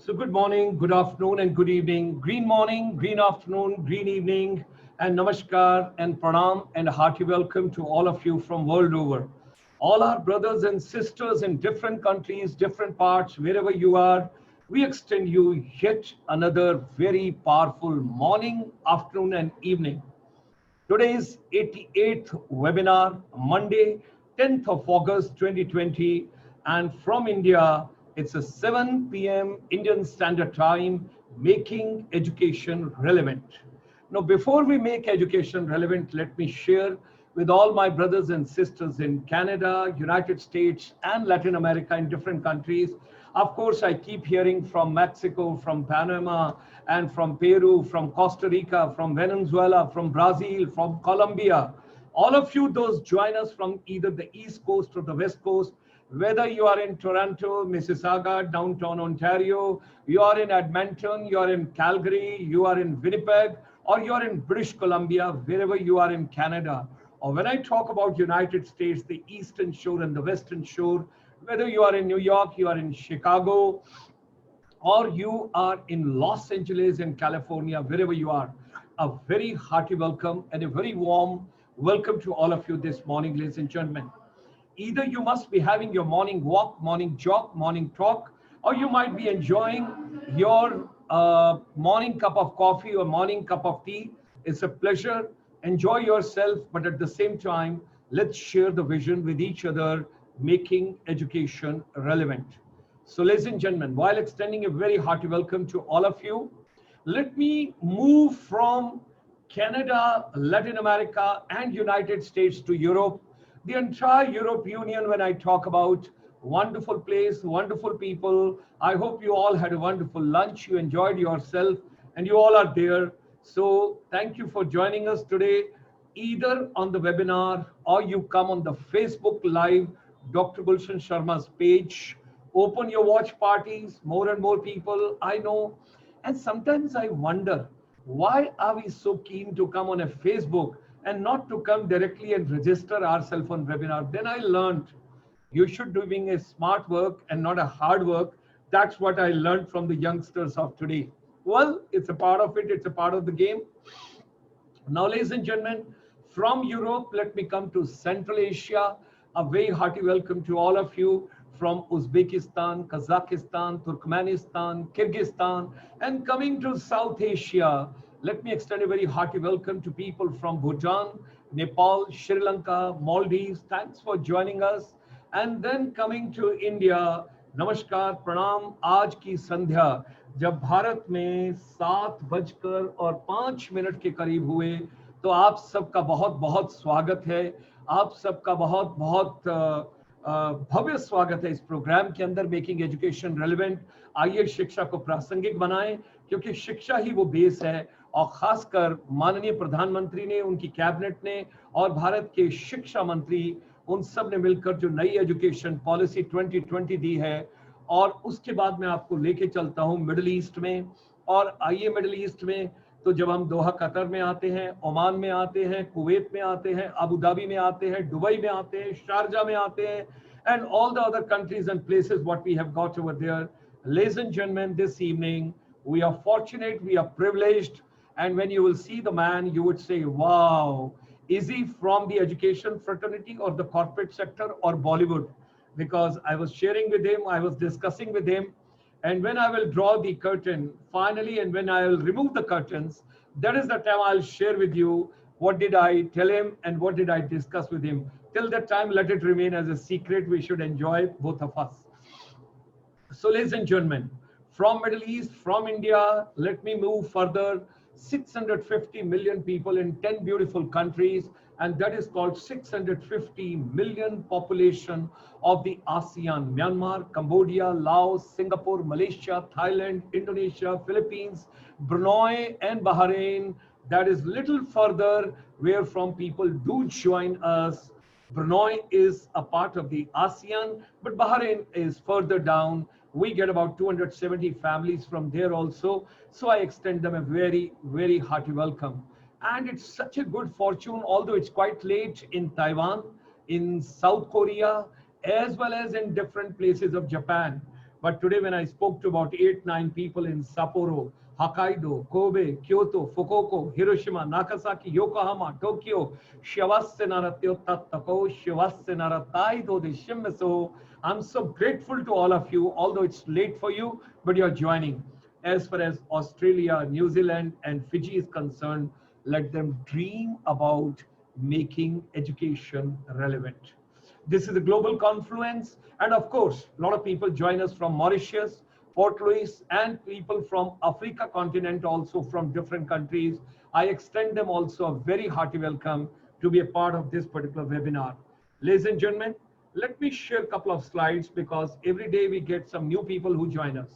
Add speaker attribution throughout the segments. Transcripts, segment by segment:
Speaker 1: So good morning, good afternoon, and good evening. Green morning, green afternoon, green evening, and namaskar and pranam and a hearty welcome to all of you from world over. All our brothers and sisters in different countries, different parts, wherever you are, we extend you yet another very powerful morning, afternoon, and evening. Today's 88th webinar, Monday, 10th of August 2020, and from India, it's a 7 p.m. Indian Standard Time, making education relevant. Now, before we make education relevant, let me share with all my brothers and sisters in Canada, United States, and Latin America in different countries. Of course, I keep hearing from Mexico, from Panama, and from Peru, from Costa Rica, from Venezuela, from Brazil, from Colombia. All of you, those join us from either the East Coast or the West Coast, whether you are in Toronto, Mississauga, downtown Ontario, you are in Edmonton, you are in Calgary, you are in Winnipeg, or you are in British Columbia, wherever you are in Canada. Or when I talk about United States, the Eastern Shore and the Western Shore, whether you are in New York, you are in Chicago, or you are in Los Angeles in California, wherever you are, a very hearty welcome and a very warm welcome to all of you this morning, ladies and gentlemen. Either you must be having your morning walk, morning jog, morning talk, or you might be enjoying your morning cup of coffee or morning cup of tea. It's a pleasure. Enjoy yourself, but at the same time, let's share the vision with each other, making education relevant. So, ladies and gentlemen, while extending a very hearty welcome to all of you, let me move from Canada, Latin America, and United States to Europe. The entire Europe Union, when I talk about wonderful place, wonderful people, I hope you all had a wonderful lunch, you enjoyed yourself, and you all are there. So thank you for joining us today, either on the webinar or you come on the Facebook Live, Dr. Gulshan Sharma's page. Open your watch parties, more and more people, I know. And sometimes I wonder, why are we so keen to come on a Facebook and not to come directly and register ourselves on webinar? Then I learned you should be doing a smart work and not a hard work. That's what I learned from the youngsters of today. Well, it's a part of it. It's a part of the game. Now, ladies and gentlemen, from Europe, let me come to Central Asia. A very hearty welcome to all of you from Uzbekistan, Kazakhstan, Turkmenistan, Kyrgyzstan, and coming to South Asia. Let me extend a very hearty welcome to people from Bhutan, Nepal, Sri Lanka, Maldives. Thanks for joining us. And then coming to India, नमस्कार प्रणाम. आज की संध्या जब भारत में 7:05 के करीब हुए, तो आप सबका बहुत बहुत स्वागत है. आप सबका बहुत बहुत भव्य स्वागत है इस प्रोग्राम के अंदर, मेकिंग एजुकेशन रेलेवेंट. आइए शिक्षा को प्रासंगिक बनाएं, क्योंकि शिक्षा ही वो बेस है. और खासकर माननीय प्रधानमंत्री ने, उनकी कैबिनेट ने और भारत के शिक्षा मंत्री, उन सब ने मिलकर जो नई एजुकेशन पॉलिसी 2020 दी है. और उसके बाद मैं आपको लेके चलता हूं मिडिल ईस्ट में. और आइए मिडिल ईस्ट में, तो जब हम दोहा कतर में आते हैं, ओमान में आते हैं, कुवैत में आते हैं, अबू धाबी में आते हैं, दुबई में आते हैं, शारजा में आते हैं, and all the other countries and places what we have got over there. Ladies and gentlemen, this evening, we are fortunate, we are privileged, and when you will see the man, you would say, wow, is he from the education fraternity or the corporate sector or Bollywood? Because I was sharing with him, I was discussing with him, and when I will draw the curtain finally, and when I will remove the curtains, that is the time I'll share with you what did I tell him and what did I discuss with him. Till that time, let it remain as a secret. We should enjoy, both of us. So, ladies and gentlemen, from Middle East, from India, let me move further. 650 million people in 10 beautiful countries, and that is called 650 million population of the ASEAN. Myanmar, Cambodia, Laos, Singapore, Malaysia, Thailand, Indonesia, Philippines, Brunei, and Bahrain. That is little further where from people do join us. Brunei is a part of the ASEAN, but Bahrain is further down. We get about 270 families from there also. So I extend them a very, very hearty welcome. And it's such a good fortune, although it's quite late, in Taiwan, in South Korea, as well as in different places of Japan. But today when I spoke to about 8, 9 people in Sapporo, Hokkaido, Kobe, Kyoto, Fukuoka, Hiroshima, Nagasaki, Yokohama, Tokyo, Shivasse naratyo tattako, Shivasse narataido de shimmeso. I'm so grateful to all of you, although it's late for you, but you're joining. As far as Australia, New Zealand, and Fiji is concerned, let them dream about making education relevant. This is a global confluence. And of course, a lot of people join us from Mauritius, Port Louis, and people from Africa continent, also from different countries. I extend them also a very hearty welcome to be a part of this particular webinar. Ladies and gentlemen, let me share a couple of slides because every day we get some new people who join us.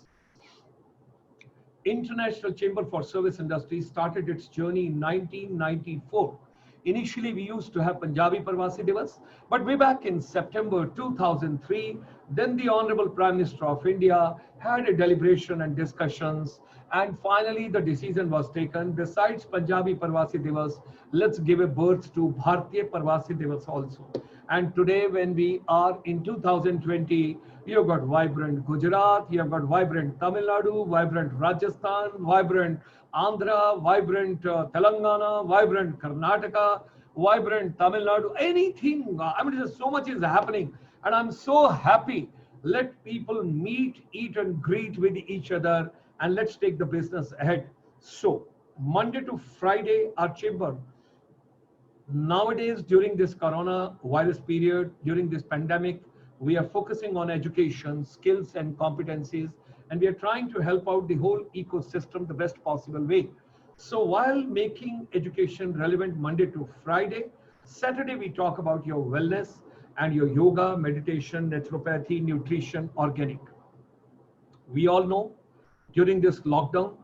Speaker 1: International Chamber for Service Industry started its journey in 1994. Initially, we used to have Punjabi Parvasi Divas, but way back in September 2003, then the Honorable Prime Minister of India had a deliberation and discussions, and finally the decision was taken, besides Punjabi Parvasi Divas, let's give a birth to Bharatiya Parvasi Divas also. And today, when we are in 2020, you've got vibrant Gujarat, you've got vibrant Tamil Nadu, vibrant Rajasthan, vibrant Andhra, vibrant Telangana, vibrant Karnataka, vibrant Tamil Nadu, anything. I mean, so much is happening. And I'm so happy. Let people meet, eat and greet with each other, and let's take the business ahead. So, Monday to Friday, our chamber. Nowadays, during this coronavirus period, during this pandemic, we are focusing on education, skills and competencies, and we are trying to help out the whole ecosystem the best possible way. So while making education relevant Monday to Friday, Saturday we talk about your wellness and your yoga, meditation, naturopathy, nutrition, organic. We all know during this lockdown,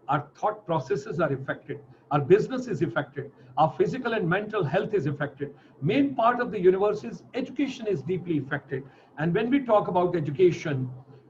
Speaker 1: our thought processes are affected, our business is affected, our physical and mental health is affected. Main part of the universe is education is deeply affected. And when we talk about education,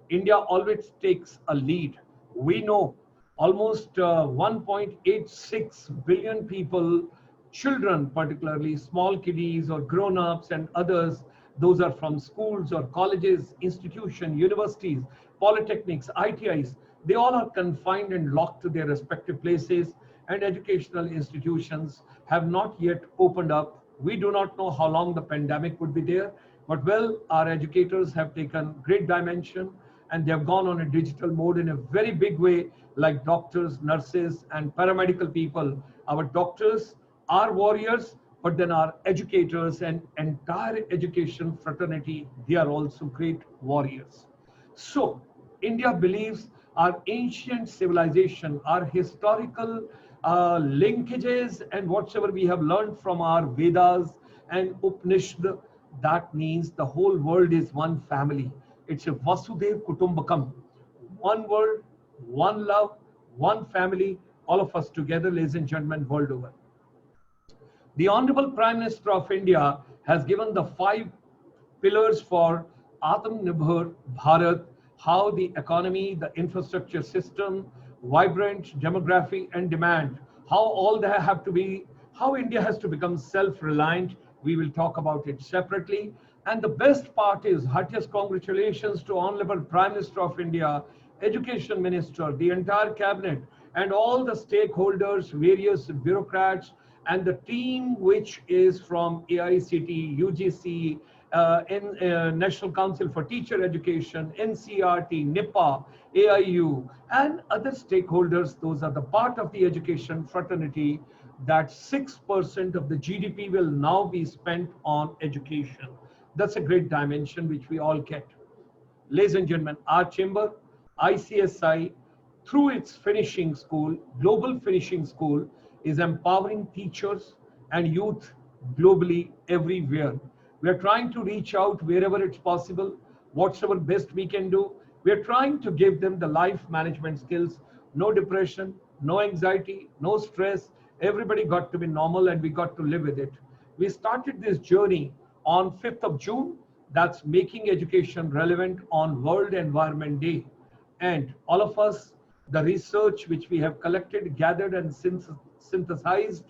Speaker 1: India always takes a lead. We know almost 1.86 billion people, children particularly, small kiddies or grown-ups and others, those are from schools or colleges, institutions, universities, polytechnics, ITIs, they all are confined and locked to their respective places, and educational institutions have not yet opened up. We do not know how long the pandemic would be there, but well, our educators have taken great dimension and they have gone on a digital mode in a very big way, like doctors, nurses, and paramedical people. Our doctors are warriors, but then our educators and entire education fraternity, they are also great warriors. So, India believes our ancient civilization, our historical linkages, and whatsoever we have learned from our Vedas and Upanishad, that means the whole world is one family. It's a Vasudev Kutumbakam. One world, one love, one family, all of us together, ladies and gentlemen, world over. The Honorable Prime Minister of India has given the 5 pillars for Atmanirbhar Bharat, how the economy, the infrastructure system, vibrant demography and demand, how all that have to be, how India has to become self-reliant. We will talk about it separately. And the best part is, heartiest congratulations to Honorable Prime Minister of India, Education Minister, the entire cabinet, and all the stakeholders, various bureaucrats, and the team which is from AICT, UGC, National Council for Teacher Education, NCRT, NIPA, AIU, and other stakeholders. Those are the part of the education fraternity, that 6% of the GDP will now be spent on education. That's a great dimension which we all get. Ladies and gentlemen, our chamber, ICSI, through its finishing school, global finishing school, is empowering teachers and youth globally everywhere. We are trying to reach out wherever it's possible, whatsoever best we can do. We are trying to give them the life management skills, no depression, no anxiety, no stress. Everybody got to be normal and we got to live with it. We started this journey on 5th of June, that's making education relevant on World Environment Day. And all of us, the research which we have collected, gathered and synthesized,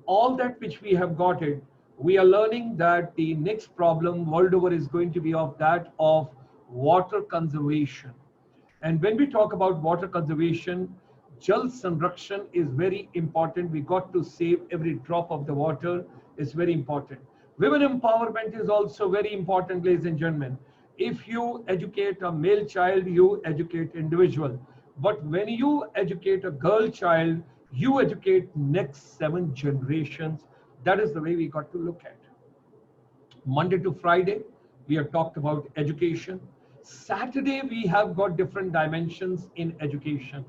Speaker 1: all that which we have got it, we are learning that the next problem world over is going to be of that of water conservation. And when we talk about water conservation, Jal Sanrakshan is very important. We got to save every drop of the water. It's very important. Women empowerment is also very important, ladies and gentlemen. If you educate a male child, you educate individual. But when you educate a girl child, you educate next 7 generations. That is the way we got to look at. Monday to Friday, we have talked about education. Saturday, we have got different dimensions in education.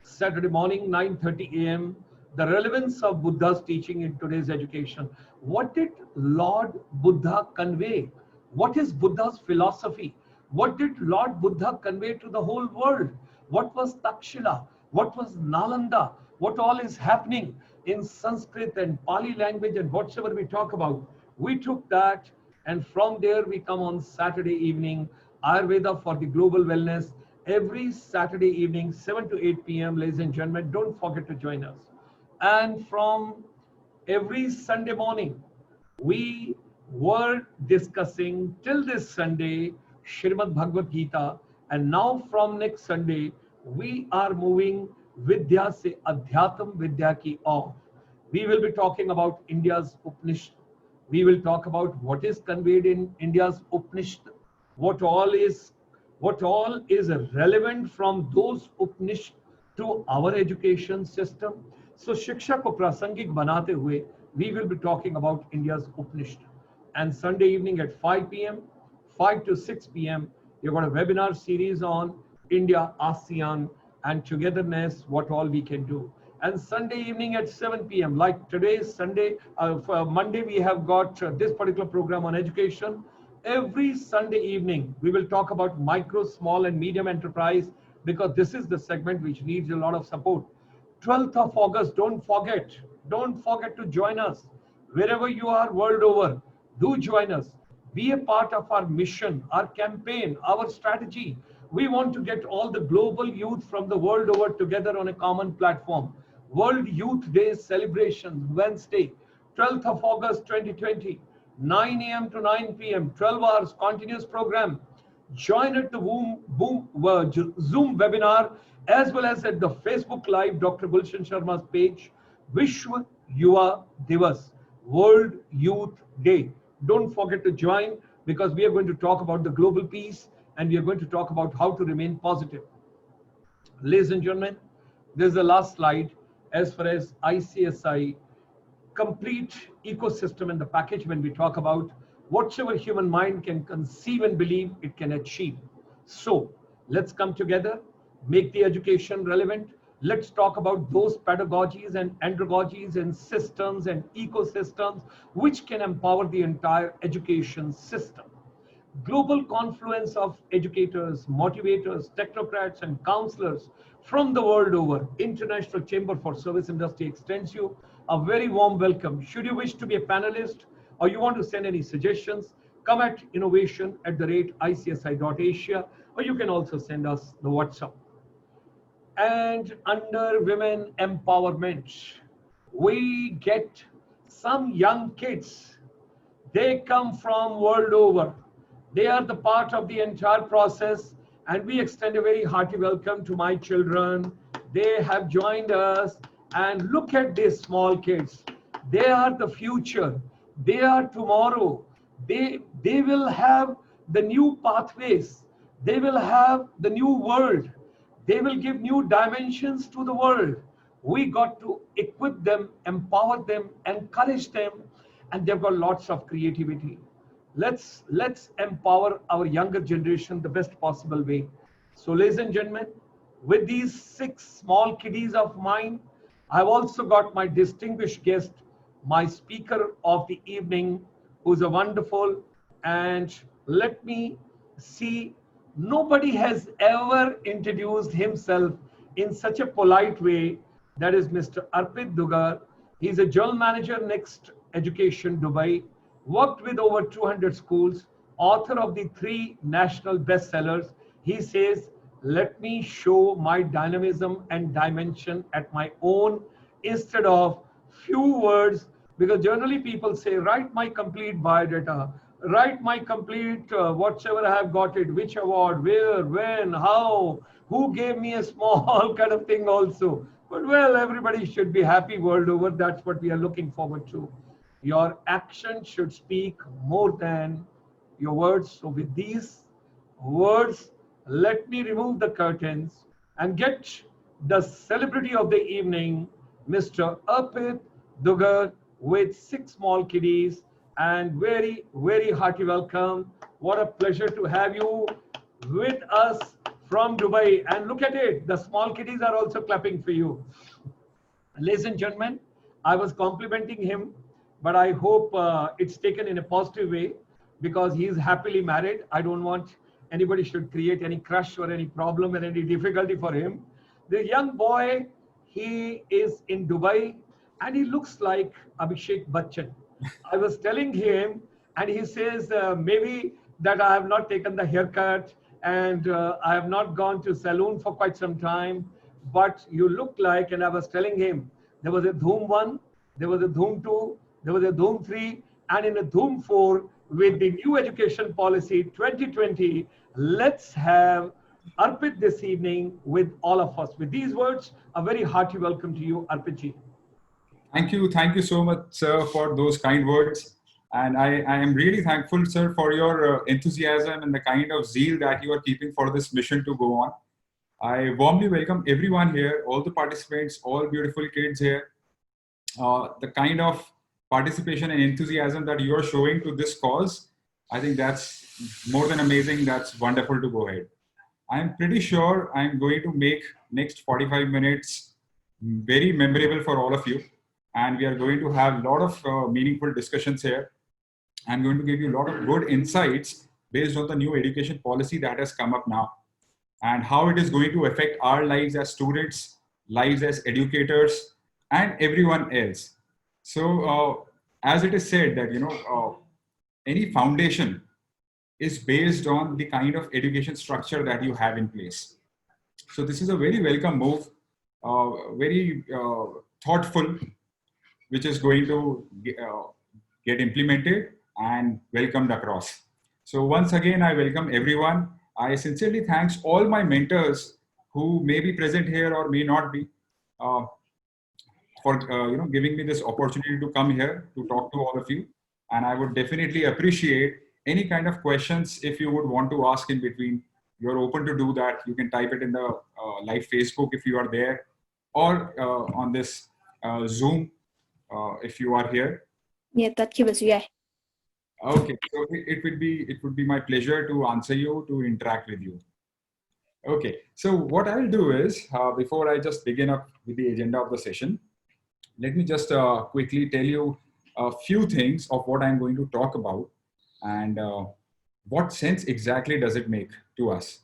Speaker 1: Saturday morning, 9:30 a.m., the relevance of Buddha's teaching in today's education. What did Lord Buddha convey? What is Buddha's philosophy? What did Lord Buddha convey to the whole world? What was Takshila? What was Nalanda? What all is happening in Sanskrit and Pali language and whatsoever we talk about? We took that, and from there we come on Saturday evening, Ayurveda for the global wellness. Every Saturday evening, 7 to 8 p.m., ladies and gentlemen, don't forget to join us. And from every Sunday morning, we were discussing till this Sunday Shrimad Bhagavad Gita, and now from next Sunday we are moving Vidya se Adhyatam Vidya ki off. We will be talking about India's Upanishad. We will talk about what is conveyed in India's Upanishad, what all is relevant from those Upanishad to our education system. So शिक्षा को प्रासंगिक बनाते हुए we will be talking about India's Upanishad. And Sunday evening at 5 p.m., 5 to 6 p.m., you've got a webinar series on India, ASEAN, and togetherness, what all we can do. And Sunday evening at 7 p.m., like today's Sunday, for Monday, we have got this particular program on education. Every Sunday evening, we will talk about micro, small, and medium enterprise, because this is the segment which needs a lot of support. 12th of August, don't forget to join us. Wherever you are world over, do join us. Be a part of our mission, our campaign, our strategy. We want to get all the global youth from the world over together on a common platform. World Youth Day celebration, Wednesday, 12th of August 2020, 9 a.m. to 9 p.m., 12 hours continuous program. Join at the Zoom webinar as well as at the Facebook Live, Dr. Gulshan Sharma's page, Vishwa Yuva Divas, World Youth Day. Don't forget to join, because we are going to talk about the global peace and we are going to talk about how to remain positive. Ladies and gentlemen, this is the last slide as far as ICSI complete ecosystem and the package. When we talk about whatever human mind can conceive and believe, it can achieve. So let's come together, make the education relevant. Let's talk about those pedagogies and andragogies and systems and ecosystems which can empower the entire education system. Global confluence of educators, motivators, technocrats, and counselors from the world over. International Chamber for Service Industry extends you a very warm welcome. Should you wish to be a panelist or you want to send any suggestions, come at innovation@icsi.asia, or you can also send us the WhatsApp. And under women empowerment, we get some young kids. They come from world over. They are the part of the entire process, and we extend a very hearty welcome to my children. They have joined us, and look at these small kids. They are the future. They are tomorrow. They will have the new pathways. They will have the new world. They will give new dimensions to the world. We got to equip them, empower them, encourage them, and they've got lots of creativity. Let's empower our younger generation the best possible way. So ladies and gentlemen, with these 6 small kiddies of mine, I've also got my distinguished guest, my speaker of the evening, who's a wonderful, and let me see, nobody has ever introduced himself in such a polite way. That is Mr. Arpit Dugar. He's a general manager, Next Education, Dubai. Worked with over 200 schools, author of the 3 national bestsellers. He says, let me show my dynamism and dimension at my own instead of few words, because generally people say, write my complete biodata, write my complete whatsoever I have got it, which award, where, when, how, who gave me a small kind of thing also. But well, everybody should be happy world over. That's what we are looking forward to. Your action should speak more than your words. So with these words, let me remove the curtains and get the celebrity of the evening, Mr. Arpit Dugar, with 6 small kiddies, and very, very hearty welcome. What a pleasure to have you with us from Dubai. And look at it, the small kiddies are also clapping for you. Ladies and gentlemen, I was complimenting him, but I hope it's taken in a positive way because he is happily married. I don't want anybody should create any crush or any problem or any difficulty for him. The young boy, he is in Dubai and he looks like Abhishek Bachchan. I was telling him, and he says maybe that I have not taken the haircut and I have not gone to salon for quite some time, but you look like, and I was telling him, there was a Dhoom 1, there was a Dhoom 2, there was a Dhoom 3, and in a Dhoom 4 with the new education policy 2020, let's have Arpit this evening with all of us. With these words, a very hearty welcome to you, Arpitji.
Speaker 2: Thank you so much, sir, for those kind words. And I am really thankful, sir, for your enthusiasm and the kind of zeal that you are keeping for this mission to go on. I warmly welcome everyone here, all the participants, all beautiful kids here. The kind of participation and enthusiasm that you are showing to this cause, I think that's more than amazing. That's wonderful to go ahead. I'm pretty sure I'm going to make next 45 minutes very memorable for all of you. And we are going to have a lot of meaningful discussions here. I'm going to give you a lot of good insights based on the new education policy that has come up now and how it is going to affect our lives as students, lives as educators, and everyone else. So as it is said that, any foundation is based on the kind of education structure that you have in place. So this is a very welcome move, very thoughtful, which is going to get implemented and welcomed across. So once again, I welcome everyone. I sincerely thanks all my mentors who may be present here or may not be for giving me this opportunity to come here to talk to all of you. And I would definitely appreciate any kind of questions if you would want to ask in between. You're open to do that. You can type it in the live Facebook if you are there, or on this Zoom if you are here.
Speaker 3: Yeah, that was yeah.
Speaker 2: Okay, so it would be my pleasure to answer you, to interact with you. Okay, so what I'll do is before I just begin up with the agenda of the session, let me just quickly tell you a few things of what I'm going to talk about and what sense exactly does it make to us.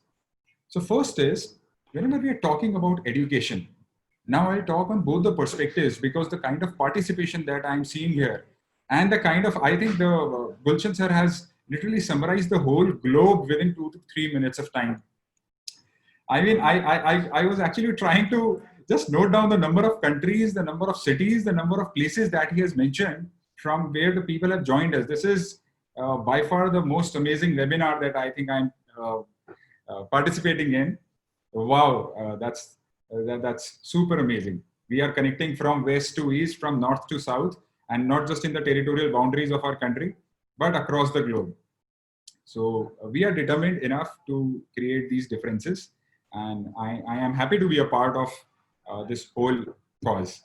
Speaker 2: So first is, whenever we are talking about education, now I'll talk on both the perspectives because the kind of participation that I'm seeing here and the kind of, I think the Gulshan sir has literally summarized the whole globe within 2 to 3 minutes of time. I mean, I was actually trying to just note down the number of countries, the number of cities, the number of places that he has mentioned from where the people have joined us. This is by far the most amazing webinar that I think I'm participating in. Wow, that's super amazing. We are connecting from west to east, from north to south, and not just in the territorial boundaries of our country, but across the globe. So we are determined enough to create these differences. And I am happy to be a part of this whole cause.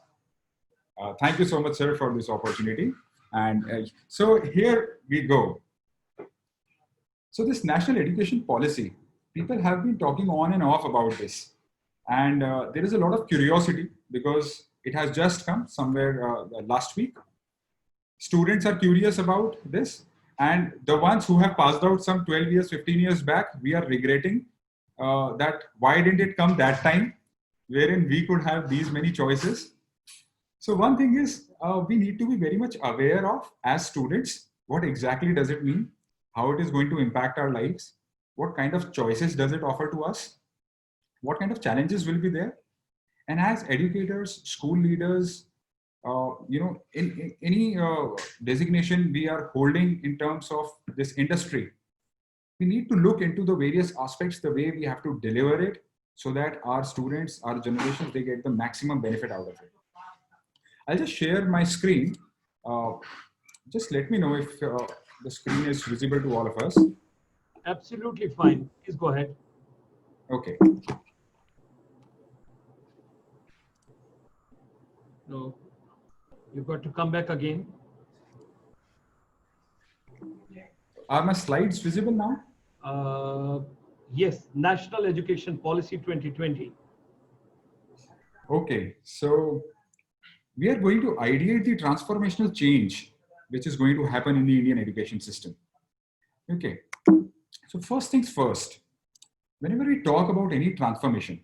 Speaker 2: Thank you so much, sir, for this opportunity. And so here we go. So this national education policy, people have been talking on and off about this. And there is a lot of curiosity because it has just come somewhere last week. Students are curious about this. And the ones who have passed out some 12 years, 15 years back, we are regretting that why didn't it come that time wherein we could have these many choices. So one thing is we need to be very much aware of as students, what exactly does it mean, how it is going to impact our lives, what kind of choices does it offer to us, what kind of challenges will be there. And as educators, school leaders, in any designation we are holding in terms of this industry, we need to look into the various aspects, the way we have to deliver it, so that our students, our generations, they get the maximum benefit out of it. I'll just share my screen. Just let me know if the screen is visible to all of us.
Speaker 1: Absolutely fine. Please go ahead.
Speaker 2: Okay.
Speaker 1: No, you've got to come back again.
Speaker 2: Are my slides visible now?
Speaker 1: Yes, National Education Policy 2020.
Speaker 2: Okay, so we are going to ideate the transformational change which is going to happen in the Indian education system. Okay, so first things first, whenever we talk about any transformation,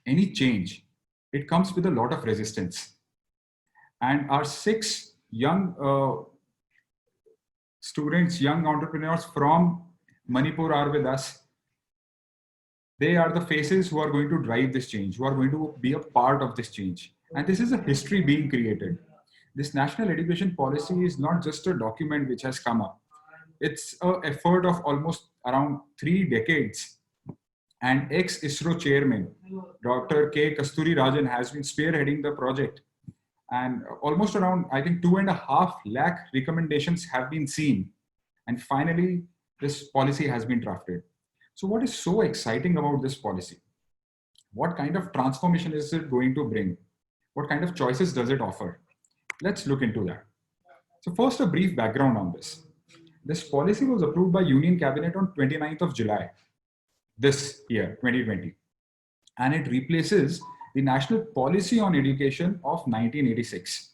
Speaker 2: any change, it comes with a lot of resistance. And our 6 young students, young entrepreneurs from Manipur are with us. They are the faces who are going to drive this change, who are going to be a part of this change. And this is a history being created. This national education policy is not just a document which has come up. It's an effort of almost around 3 decades. And ex-ISRO chairman, Dr. K. Kasturi Rajan, has been spearheading the project. And almost around, I think, 2.5 lakh recommendations have been seen. And finally, this policy has been drafted. So what is so exciting about this policy? What kind of transformation is it going to bring? What kind of choices does it offer? Let's look into that. So first, a brief background on this. This policy was approved by Union Cabinet on 29th of July, this year, 2020. And it replaces the National Policy on Education of 1986.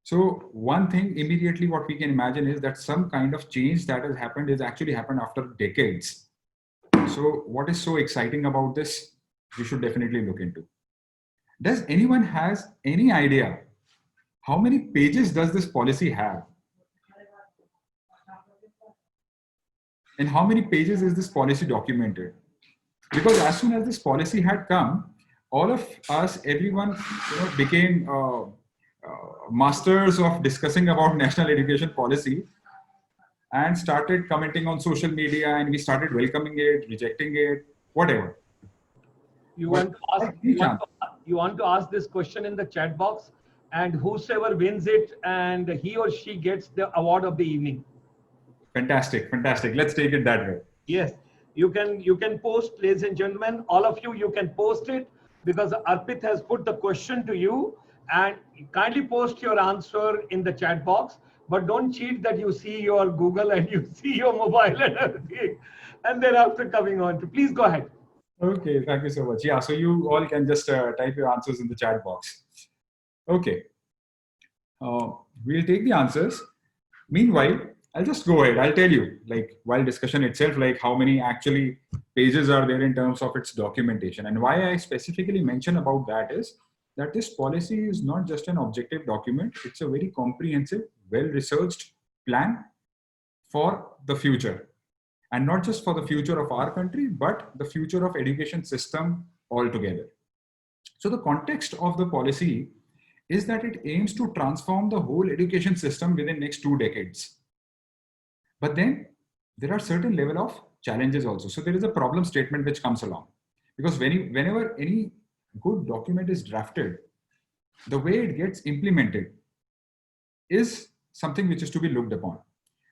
Speaker 2: So one thing immediately what we can imagine is that some kind of change that has happened is actually happened after decades. So what is so exciting about this? You should definitely look into. Does anyone has any idea how many pages does this policy have? And how many pages is this policy documented? Because as soon as this policy had come, all of us, everyone, became masters of discussing about national education policy and started commenting on social media, and we started welcoming it, rejecting it, whatever.
Speaker 1: You want to ask this question in the chat box, and whosoever wins it, and he or she gets the award of the evening.
Speaker 2: Fantastic, fantastic. Let's take it that way.
Speaker 1: Yes, you can post, ladies and gentlemen, all of you, you can post it, because Arpit has put the question to you, and kindly post your answer in the chat box, but don't cheat that you see your Google and you see your mobile and everything, and thereafter coming on to. Please go ahead.
Speaker 2: Okay, thank you so much. Yeah, so you all can just type your answers in the chat box. Okay, we'll take the answers. Meanwhile, I'll just go ahead. I'll tell you, like, while discussion itself, like how many actually pages are there in terms of its documentation. And why I specifically mention about that is that this policy is not just an objective document. It's a very comprehensive, well-researched plan for the future. And not just for the future of our country, but the future of education system altogether. So the context of the policy is that it aims to transform the whole education system within next 2 decades. But then there are certain level of challenges also. So there is a problem statement which comes along, because whenever any good document is drafted, the way it gets implemented is something which is to be looked upon.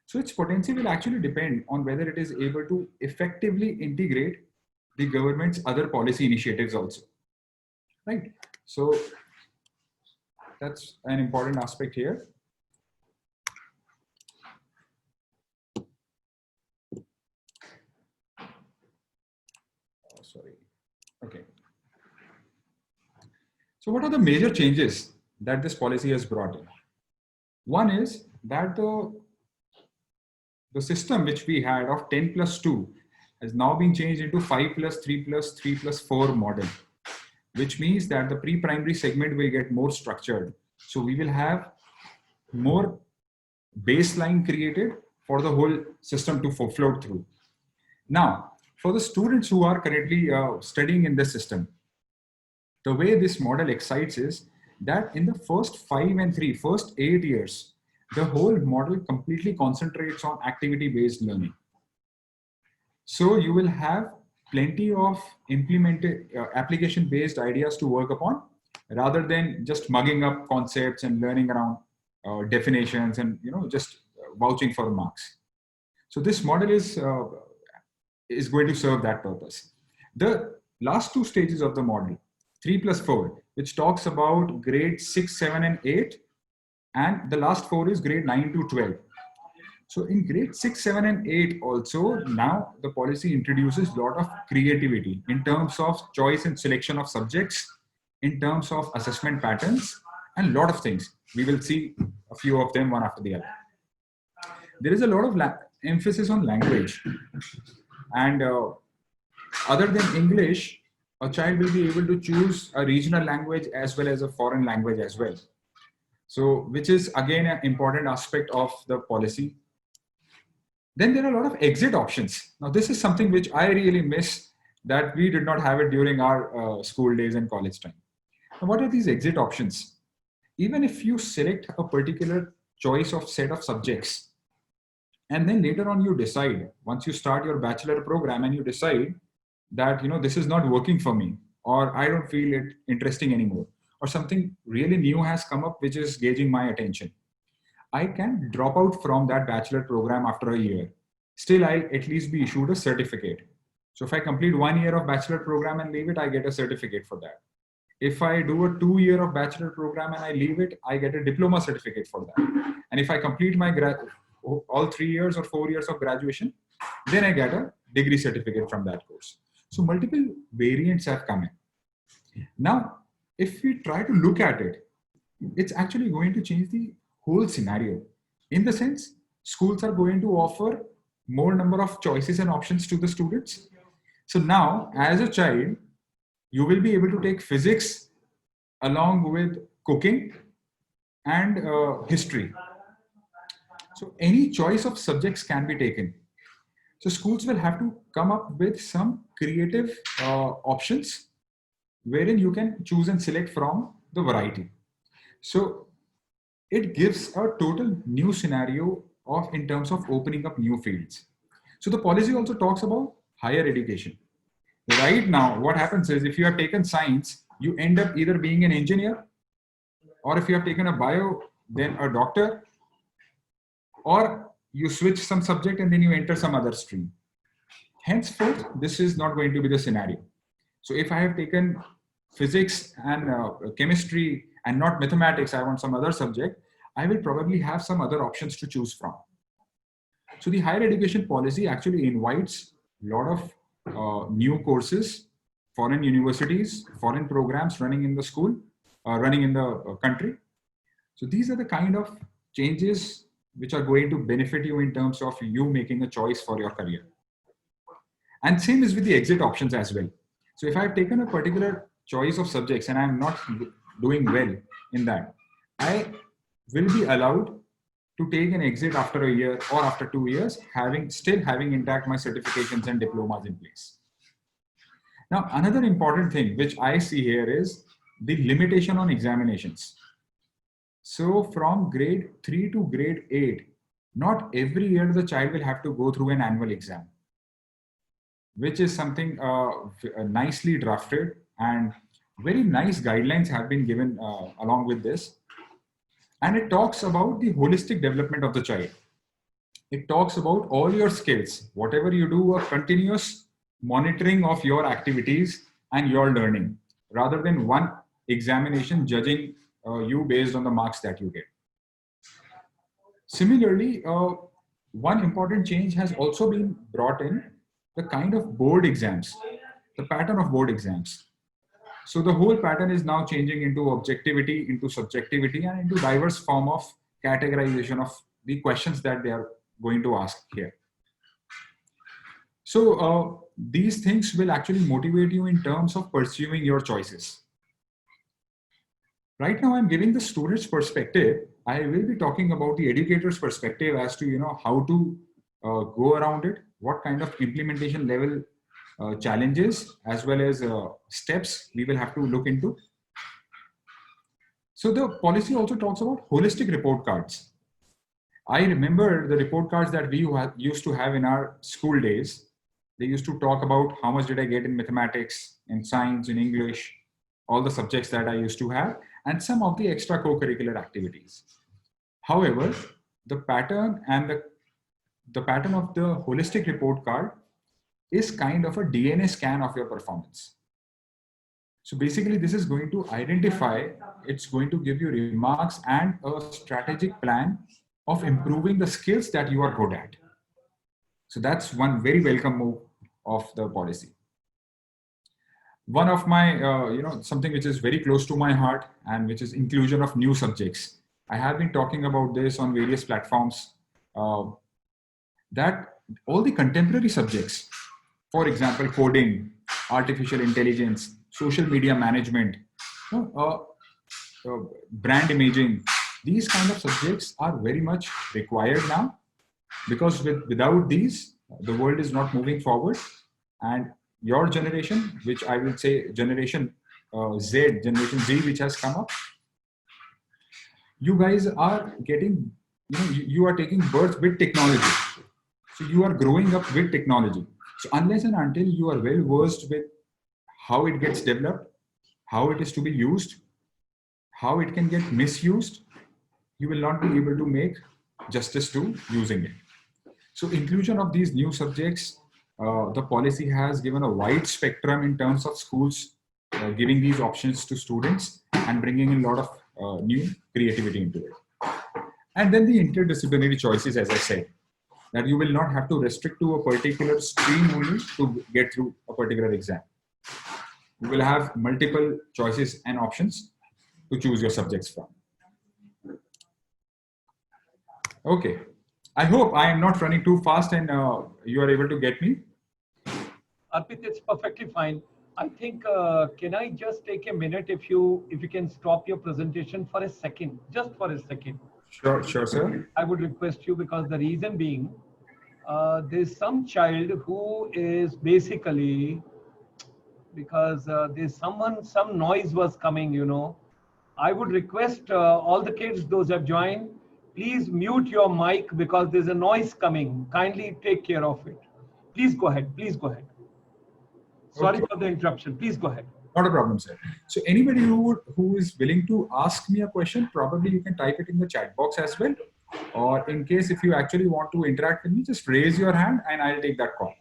Speaker 2: So its potency will actually depend on whether it is able to effectively integrate the government's other policy initiatives also, right? So that's an important aspect here. Okay. So what are the major changes that this policy has brought in? One is that the system which we had of 10+2 has now been changed into 5+3+3+4 model, which means that the pre-primary segment will get more structured. So we will have more baseline created for the whole system to float through. Now, for the students who are currently studying in this system, the way this model excites is that in the first 8 years, the whole model completely concentrates on activity-based learning. So you will have plenty of implemented application based ideas to work upon, rather than just mugging up concepts and learning around definitions and just vouching for marks. So this model is going to serve that purpose. The last two stages of the model, 3+4, which talks about grade 6, 7, and 8, and the last 4 is grade 9 to 12. So in grade 6, 7, and 8 also, now the policy introduces a lot of creativity in terms of choice and selection of subjects, in terms of assessment patterns, and a lot of things. We will see a few of them one after the other. There is a lot of emphasis on language. And other than English, a child will be able to choose a regional language as well as a foreign language as well. So, which is again an important aspect of the policy. Then there are a lot of exit options. Now, this is something which I really miss, that we did not have it during our school days and college time. Now, what are these exit options? Even if you select a particular choice of set of subjects, and then later on you decide, once you start your bachelor program and you decide that, this is not working for me, or I don't feel it interesting anymore, or something really new has come up which is gauging my attention, I can drop out from that bachelor program after a year. Still, I'll at least be issued a certificate. So if I complete 1 year of bachelor program and leave it, I get a certificate for that. If I do a 2 year of bachelor program and I leave it, I get a diploma certificate for that. And if I complete my all 3 years or 4 years of graduation, then I get a degree certificate from that course. So multiple variants have come in. Now, if we try to look at it, it's actually going to change the whole scenario. In the sense, schools are going to offer more number of choices and options to the students. So now, as a child, you will be able to take physics along with cooking and history. So any choice of subjects can be taken. So schools will have to come up with some creative options wherein you can choose and select from the variety. So it gives a total new scenario in terms of opening up new fields. So the policy also talks about higher education. Right now, what happens is, if you have taken science, you end up either being an engineer, or if you have taken a bio, then a doctor, or you switch some subject and then you enter some other stream. Henceforth, this is not going to be the scenario. So if I have taken physics and chemistry and not mathematics, I want some other subject, I will probably have some other options to choose from. So the higher education policy actually invites a lot of new courses, foreign universities, foreign programs running in the school, running in the country. So these are the kind of changes which are going to benefit you in terms of you making a choice for your career. And same is with the exit options as well. So if I've taken a particular choice of subjects and I'm not doing well in that, I will be allowed to take an exit after a year or after 2 years, still having intact my certifications and diplomas in place. Now, another important thing which I see here is the limitation on examinations. So from grade 3 to grade 8, not every year the child will have to go through an annual exam, which is something nicely drafted, and very nice guidelines have been given along with this. And it talks about the holistic development of the child. It talks about all your skills, whatever you do, a continuous monitoring of your activities and your learning, rather than one examination judging you based on the marks that you get. Similarly, one important change has also been brought in, the kind of board exams, the pattern of board exams. So the whole pattern is now changing into objectivity, into subjectivity, and into diverse form of categorization of the questions that they are going to ask here. So these things will actually motivate you in terms of pursuing your choices. Right now, I'm giving the student's perspective. I will be talking about the educator's perspective as to how to go around it, what kind of implementation level challenges as well as steps we will have to look into. So the policy also talks about holistic report cards. I remember the report cards that we used to have in our school days. They used to talk about how much did I get in mathematics, in science, in English, all the subjects that I used to have, and some of the extra co-curricular activities. However, the pattern and the pattern of the holistic report card is kind of a DNA scan of your performance. So basically, this is going to identify, it's going to give you remarks and a strategic plan of improving the skills that you are good at. So that's one very welcome move of the policy. One of my, something which is very close to my heart and which is inclusion of new subjects. I have been talking about this on various platforms, that all the contemporary subjects, for example, coding, artificial intelligence, social media management, brand imaging, these kind of subjects are very much required now, because without these, the world is not moving forward. And your generation, which I will say Generation Z, which has come up, you guys are getting, you are taking birth with technology. So you are growing up with technology. So unless and until you are well versed with how it gets developed, how it is to be used, how it can get misused, you will not be able to make justice to using it. So inclusion of these new subjects, the policy has given a wide spectrum in terms of schools giving these options to students and bringing in a lot of new creativity into it. And then the interdisciplinary choices, as I said, that you will not have to restrict to a particular stream only to get through a particular exam. You will have multiple choices and options to choose your subjects from. Okay. I hope I am not running too fast and you are able to get me.
Speaker 1: Arpit, it's perfectly fine. I think, can I just take a minute if you can stop your presentation for a second, just for a second.
Speaker 2: Sure, sir.
Speaker 1: I would request you, because the reason being, there's some child who is basically, because there's some noise was coming, I would request all the kids, those who have joined, please mute your mic because there's a noise coming. Kindly take care of it. Please go ahead. Please go ahead. Sorry for the interruption. Please go ahead.
Speaker 2: Not a problem, sir. So anybody who is willing to ask me a question, probably you can type it in the chat box as well. Or in case if you actually want to interact with me, just raise your hand and I'll take that call.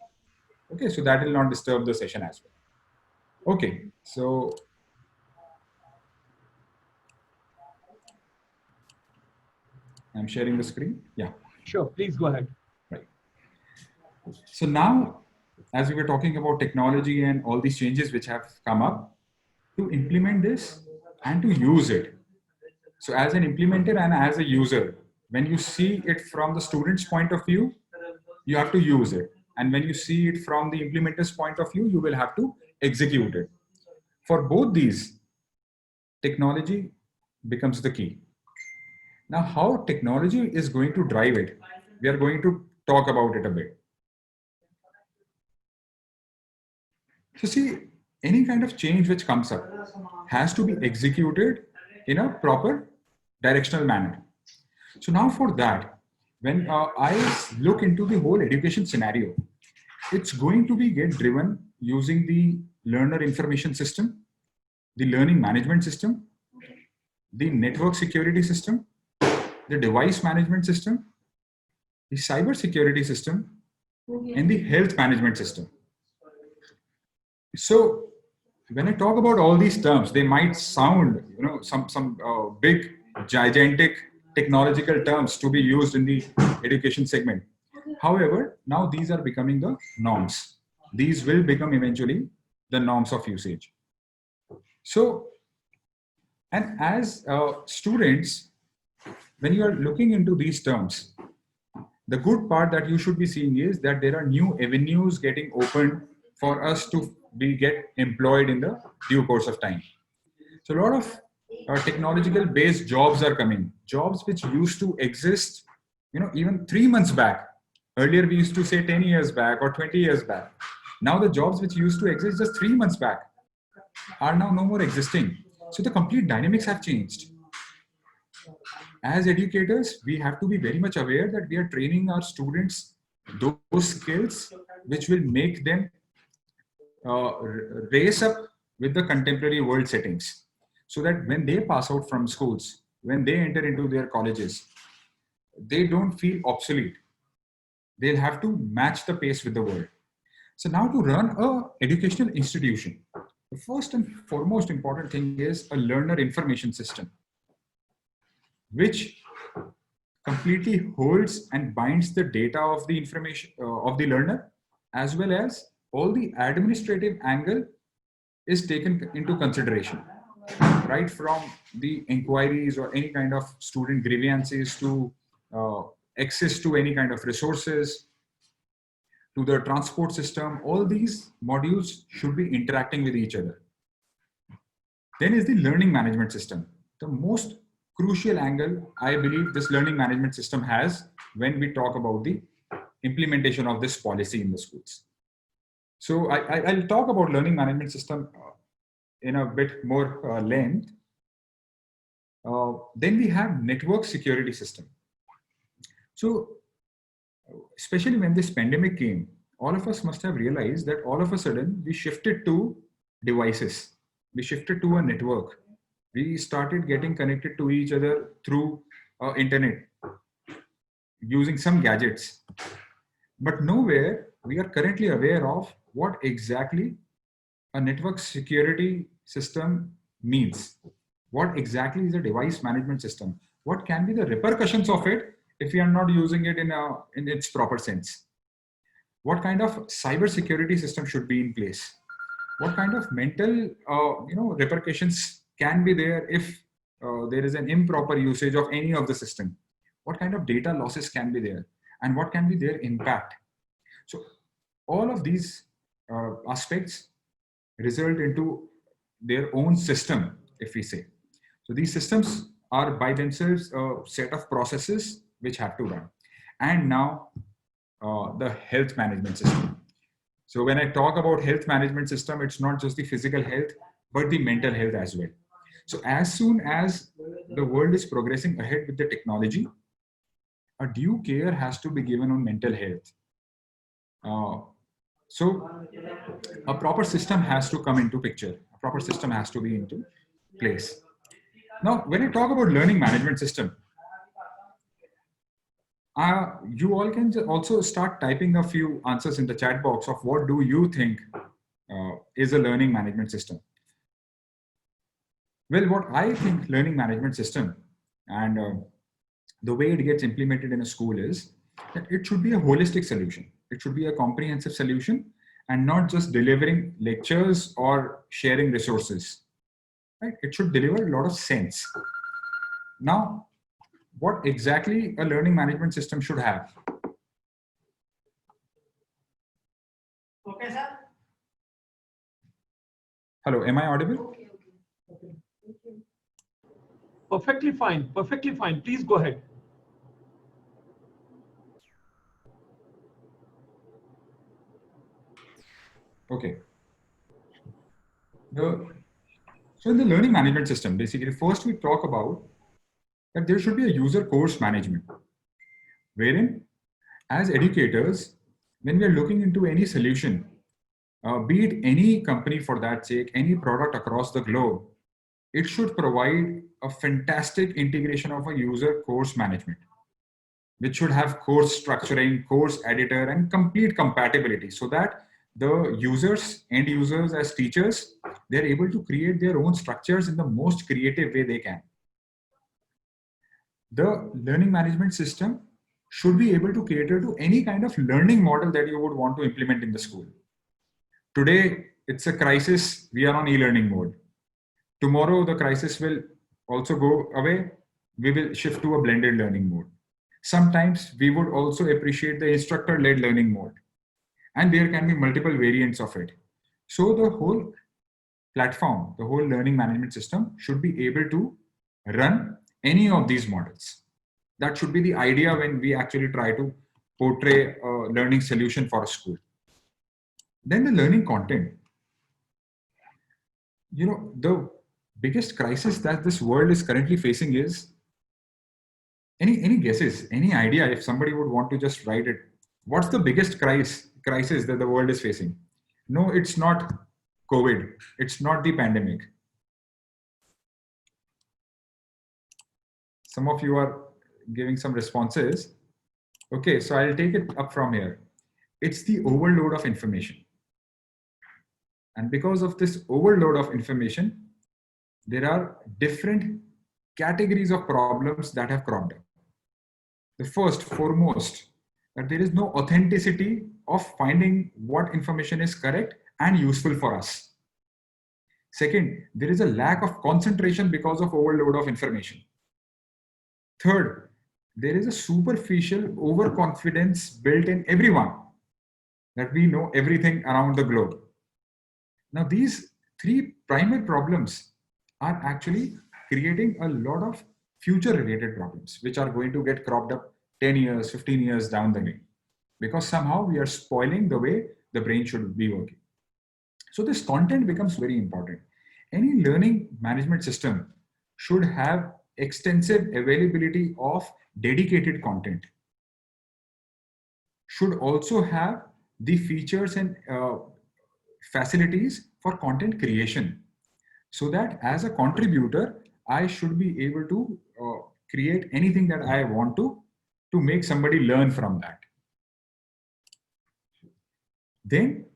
Speaker 2: Okay, so that will not disturb the session as well. Okay, so I'm sharing the screen. Yeah.
Speaker 1: Sure, please go ahead.
Speaker 2: Right. So now, as we were talking about technology and all these changes which have come up, to implement this and to use it. So as an implementer and as a user, when you see it from the student's point of view, you have to use it. And when you see it from the implementer's point of view, you will have to execute it. For both these, technology becomes the key. Now, how technology is going to drive it, we are going to talk about it a bit. So see, any kind of change which comes up has to be executed in a proper directional manner. So now for that, when I look into the whole education scenario, it's going to be get driven using the learner information system, the learning management system, the network security system, the device management system, the cyber security system, and the health management system. So when I talk about all these terms, they might sound, some big, gigantic technological terms to be used in the education segment. However, now these are becoming the norms. These will become eventually the norms of usage. So, and as students, when you are looking into these terms, the good part that you should be seeing is that there are new avenues getting opened for us to get employed in the due course of time. So a lot of technological based jobs are coming, jobs which used to exist, even 3 months back. Earlier, we used to say 10 years back or 20 years back. Now the jobs which used to exist just 3 months back are now no more existing. So the complete dynamics have changed. As educators, we have to be very much aware that we are training our students those skills which will make them race up with the contemporary world settings, so that when they pass out from schools, when they enter into their colleges, they don't feel obsolete. They'll have to match the pace with the world. So now, to run a educational institution, the first and foremost important thing is a learner information system, which completely holds and binds the data of the information of the learner, as well as all the administrative angle is taken into consideration, right from the inquiries or any kind of student grievances to access to any kind of resources, to the transport system. All these modules should be interacting with each other. Then is the learning management system. The most crucial angle I believe this learning management system has when we talk about the implementation of this policy in the schools. So I'll talk about learning management system in a bit more length. Then we have network security system. So especially when this pandemic came, all of us must have realized that all of a sudden we shifted to devices. We shifted to a network. We started getting connected to each other through internet, using some gadgets. But nowhere we are currently aware of what exactly a network security system means. What exactly is a device management system? What can be the repercussions of it if we are not using it in its proper sense? What kind of cyber security system should be in place? What kind of mental repercussions can be there if there is an improper usage of any of the system? What kind of data losses can be there, and what can be their impact? So all of these aspects result into their own system, if we say. So these systems are by themselves a set of processes which have to run. And now the health management system. So when I talk about health management system, it's not just the physical health, but the mental health as well. So as soon as the world is progressing ahead with the technology, a due care has to be given on mental health. So a proper system has to come into picture. A proper system has to be into place. Now, when I talk about learning management system, you all can also start typing a few answers in the chat box of what do you think is a learning management system. Well, what I think learning management system and the way it gets implemented in a school is that it should be a holistic solution. It should be a comprehensive solution and not just delivering lectures or sharing resources. Right? It should deliver a lot of sense. Now, what exactly a learning management system should have?
Speaker 3: Okay, sir.
Speaker 2: Hello, am I audible?
Speaker 1: Perfectly fine. Perfectly fine. Please go ahead.
Speaker 2: Okay. So in the learning management system, basically, first we talk about that there should be a user course management, wherein as educators, when we are looking into any solution, be it any company for that sake, any product across the globe, it should provide a fantastic integration of a user course management, which should have course structuring, course editor, and complete compatibility, so that the users, end users as teachers, they're able to create their own structures in the most creative way they can. The learning management system should be able to cater to any kind of learning model that you would want to implement in the school. Today, it's a crisis. We are on e-learning mode. Tomorrow, the crisis will also go away. We will shift to a blended learning mode. Sometimes we would also appreciate the instructor-led learning mode. And there can be multiple variants of it. So the whole platform, the whole learning management system should be able to run any of these models. That should be the idea when we actually try to portray a learning solution for a school. Then the learning content. You know, the biggest crisis that this world is currently facing is, any guesses, any idea if somebody would want to just write it? What's the biggest crisis crisis that the world is facing. No, it's not COVID. It's not the pandemic. Some of you are giving some responses. Okay, so I'll take it up from here. It's the overload of information. And because of this overload of information, there are different categories of problems that have cropped up. The first, foremost, that there is no authenticity of finding what information is correct and useful for us. Second, there is a lack of concentration because of overload of information. Third, there is a superficial overconfidence built in everyone that we know everything around the globe. Now, these three primary problems are actually creating a lot of future related problems, which are going to get cropped up 10 years, 15 years down the lane, because somehow we are spoiling the way the brain should be working. So this content becomes very important. Any learning management system should have extensive availability of dedicated content, should also have the features and facilities for content creation, so that as a contributor, I should be able to create anything that I want to make somebody learn from that. Then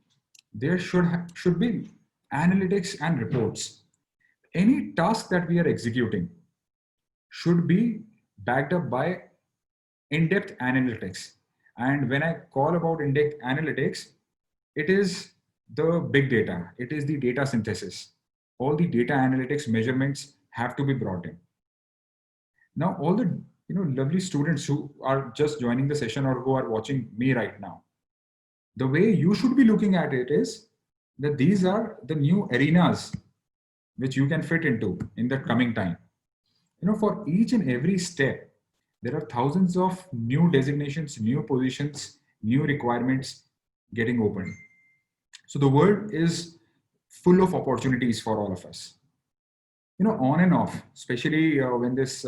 Speaker 2: there should be analytics and reports. Any task that we are executing should be backed up by in-depth analytics. And when I call about in-depth analytics, it is the big data. It is the data synthesis. All the data analytics measurements have to be brought in. Now, all the lovely students who are just joining the session or who are watching me right now, the way you should be looking at it is that these are the new arenas which you can fit into in the coming time. For each and every step, there are thousands of new designations, new positions, new requirements getting opened. So the world is full of opportunities for all of us. On and off, especially when this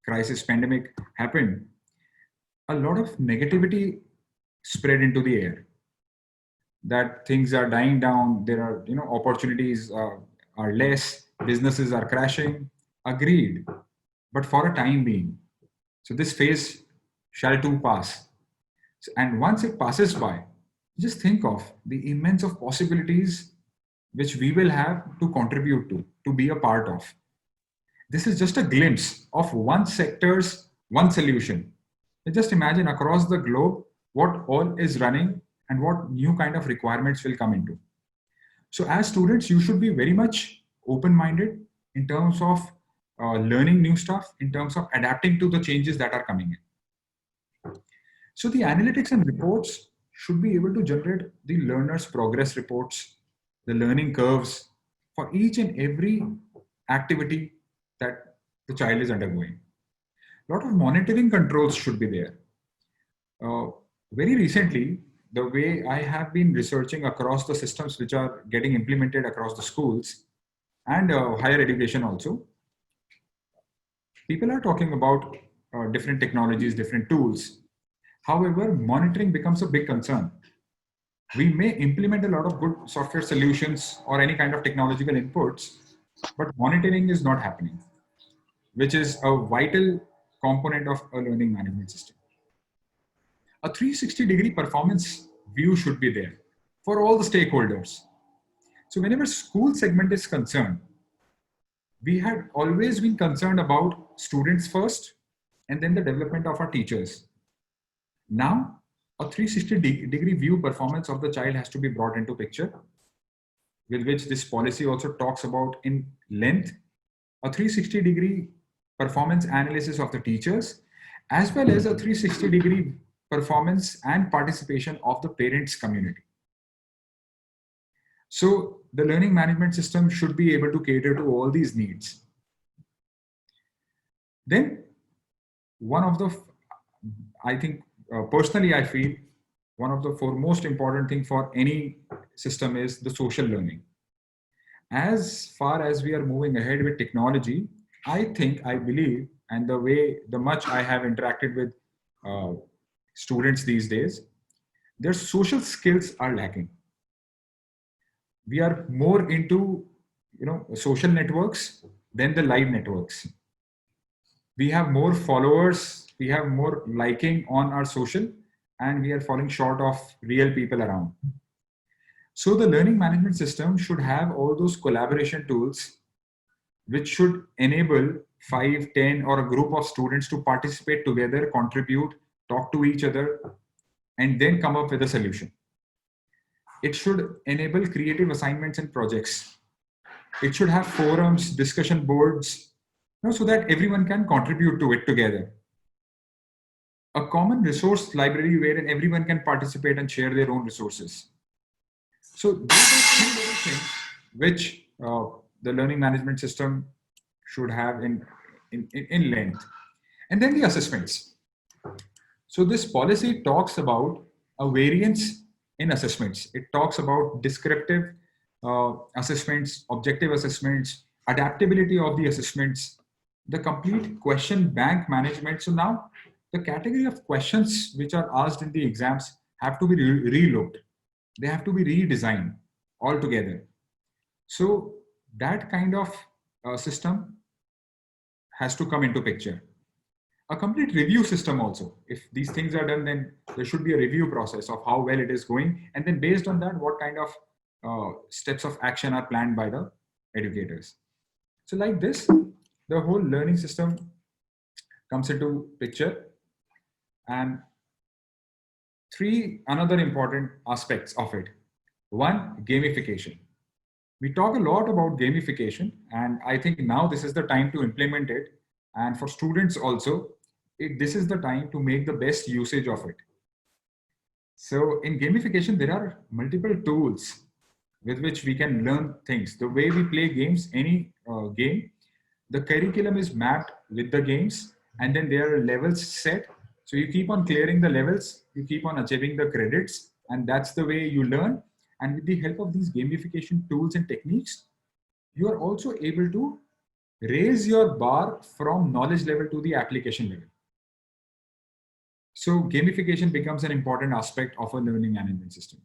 Speaker 2: crisis pandemic happened, a lot of negativity spread into the air, that things are dying down. There are, opportunities are less, businesses are crashing. Agreed, but for a time being. So this phase shall too pass. And once it passes by, just think of the immense of possibilities which we will have to contribute to be a part of. This is just a glimpse of one sector's one solution. Just imagine across the globe what all is running and what new kind of requirements will come into. So as students, you should be very much open-minded in terms of learning new stuff, in terms of adapting to the changes that are coming in. So the analytics and reports should be able to generate the learner's progress reports, the learning curves for each and every activity that the child is undergoing. A lot of monitoring controls should be there. Very recently, the way I have been researching across the systems which are getting implemented across the schools and higher education also, people are talking about different technologies, different tools. However, monitoring becomes a big concern. We may implement a lot of good software solutions or any kind of technological inputs, but monitoring is not happening, which is a vital component of a learning management system. A 360-degree performance view should be there for all the stakeholders. So whenever school segment is concerned, we had always been concerned about students first and then the development of our teachers. Now, a 360-degree view performance of the child has to be brought into picture, with which this policy also talks about in length, a 360-degree performance analysis of the teachers, as well as a 360-degree performance and participation of the parents' community. So the learning management system should be able to cater to all these needs. Then one of the, I think, personally, I feel one of the foremost important thing for any system is the social learning. As far as we are moving ahead with technology, I believe, and the much I have interacted with students these days, their social skills are lacking. We are more into, social networks than the live networks. We have more followers, we have more liking on our social, and we are falling short of real people around. So the learning management system should have all those collaboration tools which should enable 5, 10, or a group of students to participate together, contribute, talk to each other, and then come up with a solution. It should enable creative assignments and projects. It should have forums, discussion boards, so that everyone can contribute to it together. A common resource library wherein everyone can participate and share their own resources. So these are three little things which the learning management system should have in length. And then the assessments. So this policy talks about a variance in assessments. It talks about descriptive assessments, objective assessments, adaptability of the assessments, the complete question bank management. So now the category of questions which are asked in the exams have to be relooked. They have to be redesigned altogether. So that kind of system has to come into picture. A complete review system also. If these things are done, then there should be a review process of how well it is going. And then based on that, what kind of steps of action are planned by the educators. So like this, the whole learning system comes into picture. And three another important aspects of it. One, gamification. We talk a lot about gamification, and I think now this is the time to implement it. And for students also, this is the time to make the best usage of it. So in gamification, there are multiple tools with which we can learn things. The way we play games, any game, the curriculum is mapped with the games, and then there are levels set. So you keep on clearing the levels, you keep on achieving the credits, and that's the way you learn. And with the help of these gamification tools and techniques, you are also able to raise your bar from knowledge level to the application level. So gamification becomes an important aspect of a learning management system.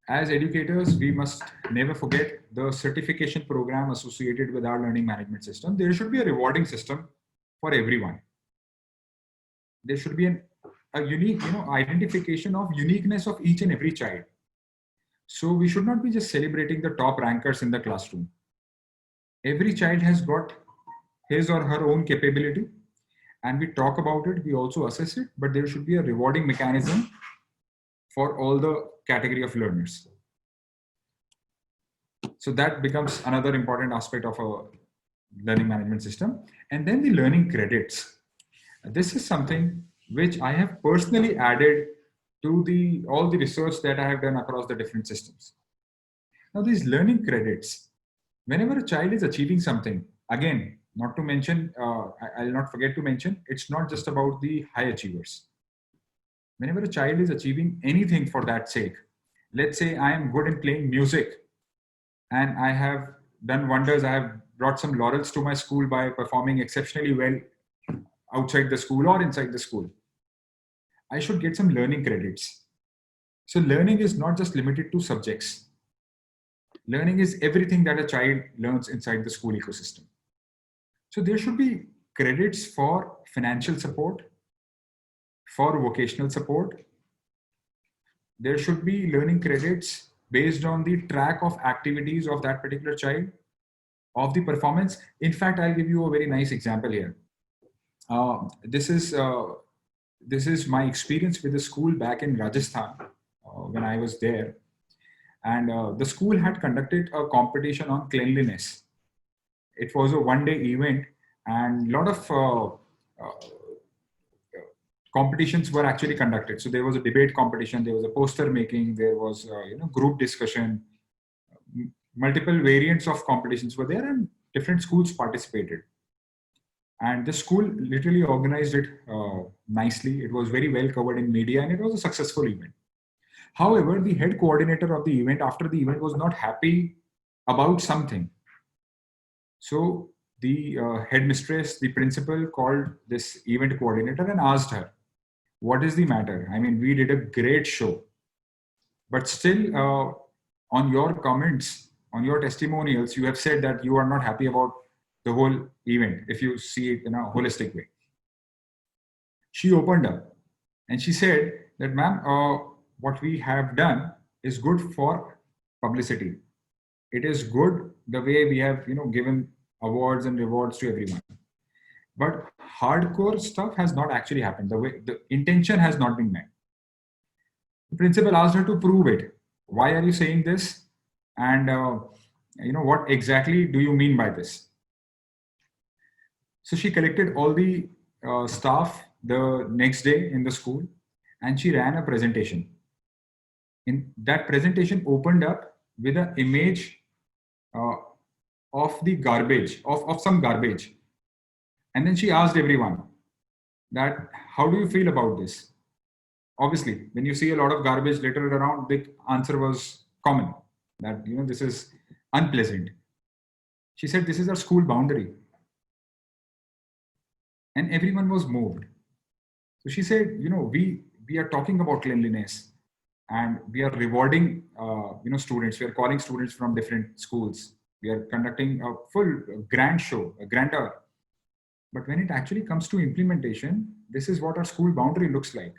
Speaker 2: As educators, we must never forget the certification program associated with our learning management system. There should be a rewarding system for everyone. There should be a unique, identification of uniqueness of each and every child. So we should not be just celebrating the top rankers in the classroom. Every child has got his or her own capability, and we talk about it, we also assess it, but there should be a rewarding mechanism for all the category of learners. So that becomes another important aspect of a learning management system. And then the learning credits. This is something which I have personally added to all the research that I have done across the different systems. Now these learning credits, whenever a child is achieving something, again, not to mention, I'll not forget to mention, it's not just about the high achievers. Whenever a child is achieving anything for that sake, let's say I am good in playing music and I have done wonders, I have brought some laurels to my school by performing exceptionally well outside the school or inside the school, I should get some learning credits. So learning is not just limited to subjects. Learning is everything that a child learns inside the school ecosystem. So there should be credits for financial support, for vocational support. There should be learning credits based on the track of activities of that particular child, of the performance. In fact, I'll give you a very nice example here. This is my experience with the school back in Rajasthan when I was there. And the school had conducted a competition on cleanliness. It was a one-day event, and a lot of competitions were actually conducted. So there was a debate competition, there was a poster making, there was group discussion, multiple variants of competitions were there, and different schools participated. And the school literally organized it nicely. It was very well covered in media, and it was a successful event. However, the head coordinator of the event after the event was not happy about something. So the headmistress, the principal, called this event coordinator and asked her, what is the matter? I mean, we did a great show, but still on your comments, on your testimonials, you have said that you are not happy about the whole event if you see it in a holistic way. She opened up and she said that, ma'am, what we have done is good for publicity. It is good the way we have, given awards and rewards to everyone. But hardcore stuff has not actually happened. The intention has not been met. The principal asked her to prove it. Why are you saying this? And what exactly do you mean by this? So she collected all the staff the next day in the school, and she ran a presentation. In that presentation opened up with an image of the garbage, of some garbage. And then she asked everyone that, how do you feel about this? Obviously, when you see a lot of garbage littered around, the answer was common, that, this is unpleasant. She said, this is our school boundary. And everyone was moved. So she said, we are talking about cleanliness, and we are rewarding, students. We are calling students from different schools. We are conducting a full grand show, a grandeur. But when it actually comes to implementation, this is what our school boundary looks like.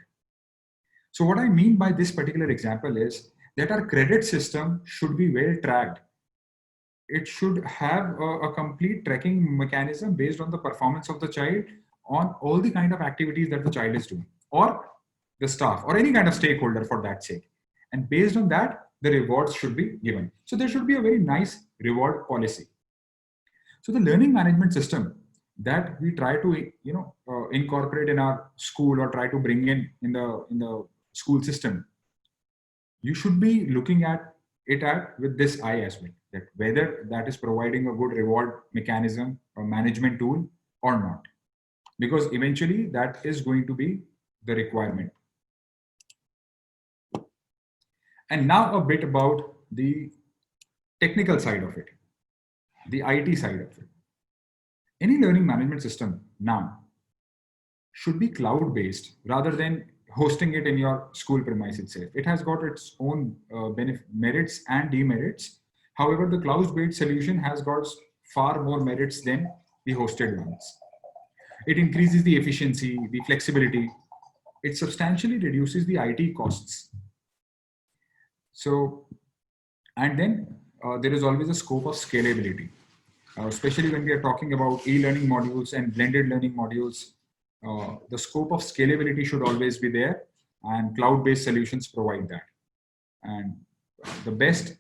Speaker 2: So what I mean by this particular example is that our credit system should be well tracked. It should have a complete tracking mechanism based on the performance of the child on all the kind of activities that the child is doing, or the staff, or any kind of stakeholder for that sake. And based on that, the rewards should be given. So there should be a very nice reward policy. So the learning management system that we try to incorporate in our school, or try to bring in the school system, you should be looking at it with this eye as well, that whether that is providing a good reward mechanism or management tool or not, because eventually that is going to be the requirement. And now a bit about the technical side of it, the IT side of it. Any learning management system now should be cloud-based rather than hosting it in your school premise itself. It has got its own merits and demerits. However, the cloud-based solution has got far more merits than the hosted ones. It increases the efficiency, the flexibility. It substantially reduces the IT costs. So, and then there is always a scope of scalability. Especially when we are talking about e-learning modules and blended learning modules, the scope of scalability should always be there, and cloud-based solutions provide that. And the best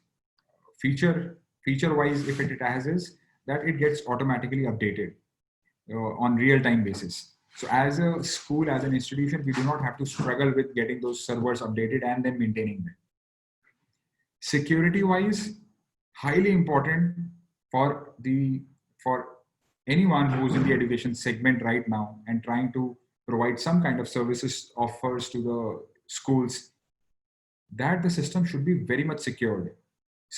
Speaker 2: feature-wise, if it has, is that it gets automatically updated on real-time basis. So as a school, as an institution, we do not have to struggle with getting those servers updated and then maintaining them. Security-wise, highly important for anyone who's in the education segment right now and trying to provide some kind of services offers to the schools, that the system should be very much secured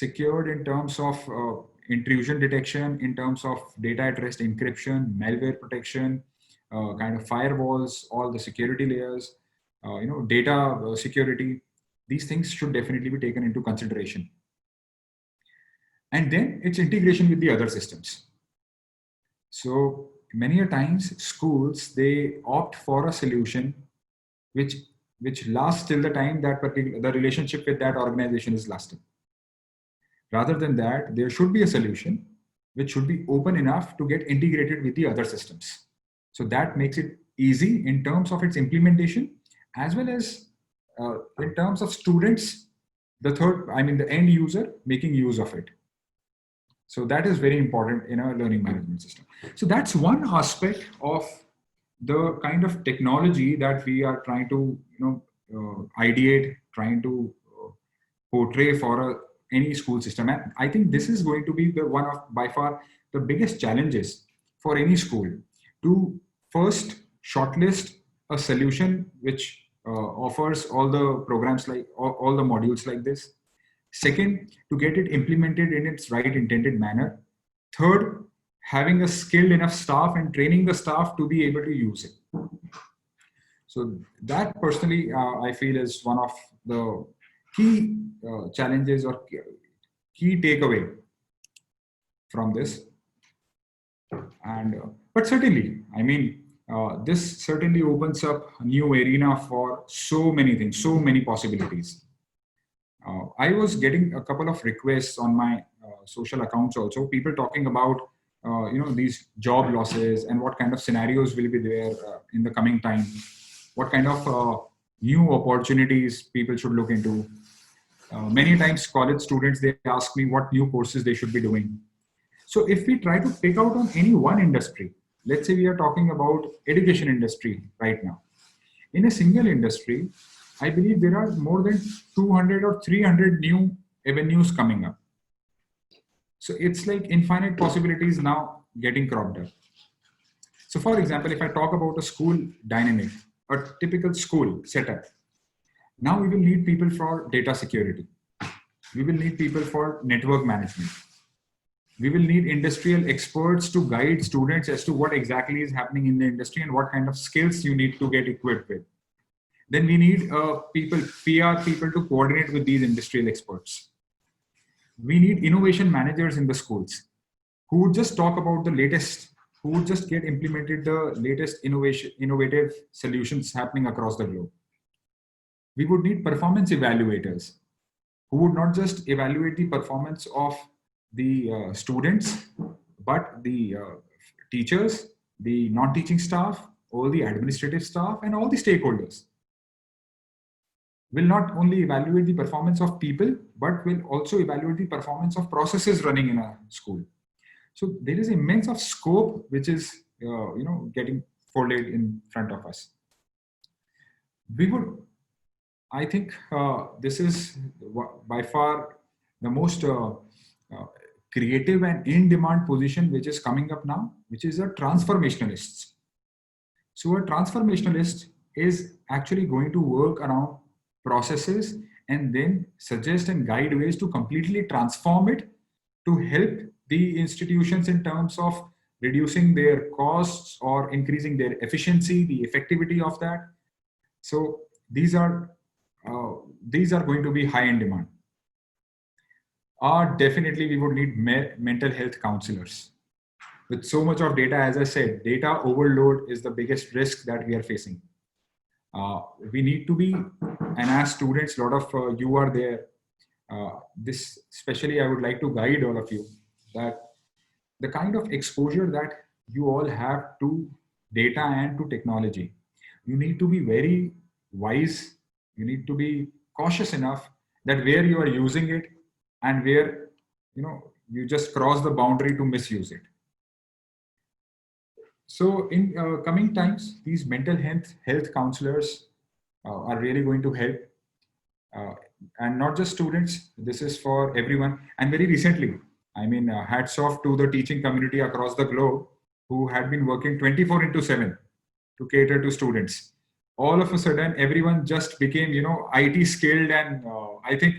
Speaker 2: in terms of intrusion detection, in terms of data at rest encryption, malware protection, kind of firewalls, all the security layers, data security. These things should definitely be taken into consideration. And then its integration with the other systems. So many a times schools, they opt for a solution which lasts till the time that the relationship with that organization is lasting. Rather than that, there should be a solution which should be open enough to get integrated with the other systems. So that makes it easy in terms of its implementation, as well as in terms of students, the end user making use of it. So that is very important in a learning management system. So that's one aspect of the kind of technology that we are trying to ideate, trying to portray for any school system. And I think this is going to be the one of by far the biggest challenges for any school, to first shortlist a solution which offers all the programs, like all the modules like this. Second, to get it implemented in its right intended manner. Third, having a skilled enough staff and training the staff to be able to use it. So that personally, I feel is one of the key challenges or key takeaway from this. And but certainly, I mean, this certainly opens up a new arena for so many things, so many possibilities. I was getting a couple of requests on my social accounts also, people talking about these job losses and what kind of scenarios will be there in the coming time, what kind of new opportunities people should look into. Many times college students, they ask me what new courses they should be doing. So if we try to pick out on any one industry, let's say we are talking about education industry right now. In a single industry, I believe there are more than 200 or 300 new avenues coming up. So it's like infinite possibilities now getting cropped up. So for example, if I talk about a school dynamic, a typical school setup, now we will need people for data security. We will need people for network management. We will need industrial experts to guide students as to what exactly is happening in the industry and what kind of skills you need to get equipped with. Then we need PR people to coordinate with these industrial experts. We need innovation managers in the schools who would just talk about the latest, who would just get implemented the latest innovative solutions happening across the globe. We would need performance evaluators who would not just evaluate the performance of the students, but the teachers, the non-teaching staff, all the administrative staff, and all the stakeholders. Will not only evaluate the performance of people, but will also evaluate the performance of processes running in a school. So there is immense of scope which is getting folded in front of us. We would, I think, this is by far the most creative and in-demand position which is coming up now, which is a transformationalist. So a transformationalist is actually going to work around processes and then suggest and guide ways to completely transform it to help the institutions in terms of reducing their costs or increasing their efficiency, the effectivity of that. So these are going to be high in demand. Definitely we would need mental health counselors. With so much of data, as I said, data overload is the biggest risk that we are facing. We need to be, and as students, a lot of you are there. This especially I would like to guide all of you that the kind of exposure that you all have to data and to technology, you need to be very wise. You need to be cautious enough that where you are using it and where you just cross the boundary to misuse it. So in coming times, these mental health counselors are really going to help, and not just students. This is for everyone. And very recently, I mean, hats off to the teaching community across the globe who had been working 24/7 to cater to students. All of a sudden, everyone just became, IT skilled, and I think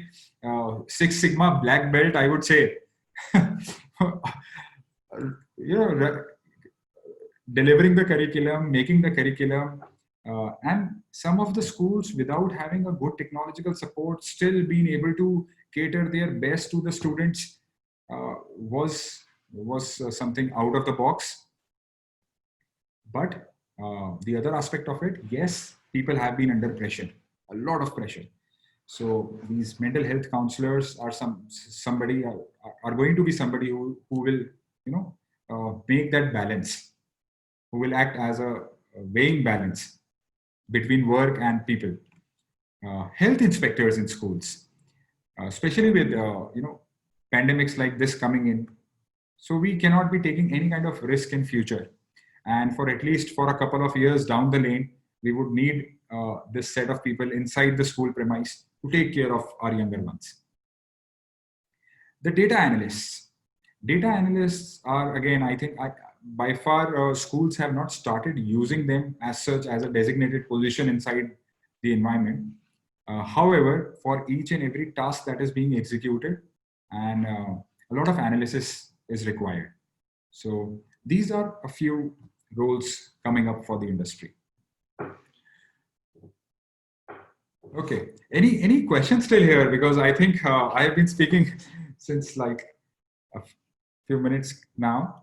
Speaker 2: Six Sigma black belt, I would say. Delivering the curriculum, making the curriculum, and some of the schools, without having a good technological support, still being able to cater their best to the students was something out of the box. But the other aspect of it, yes, people have been under pressure, a lot of pressure. So these mental health counselors are somebody are going to be somebody who will make that balance, who will act as a weighing balance between work and people. Health inspectors in schools, especially with pandemics like this coming in. So we cannot be taking any kind of risk in future. And for at least for a couple of years down the lane, we would need this set of people inside the school premise to take care of our younger ones. The data analysts. Data analysts are, again, I think by far schools have not started using them as such as a designated position inside the environment. However, for each and every task that is being executed, and a lot of analysis is required. So these are a few roles coming up for the industry. Okay. Any questions still here? Because I think I have been speaking since like a few minutes now.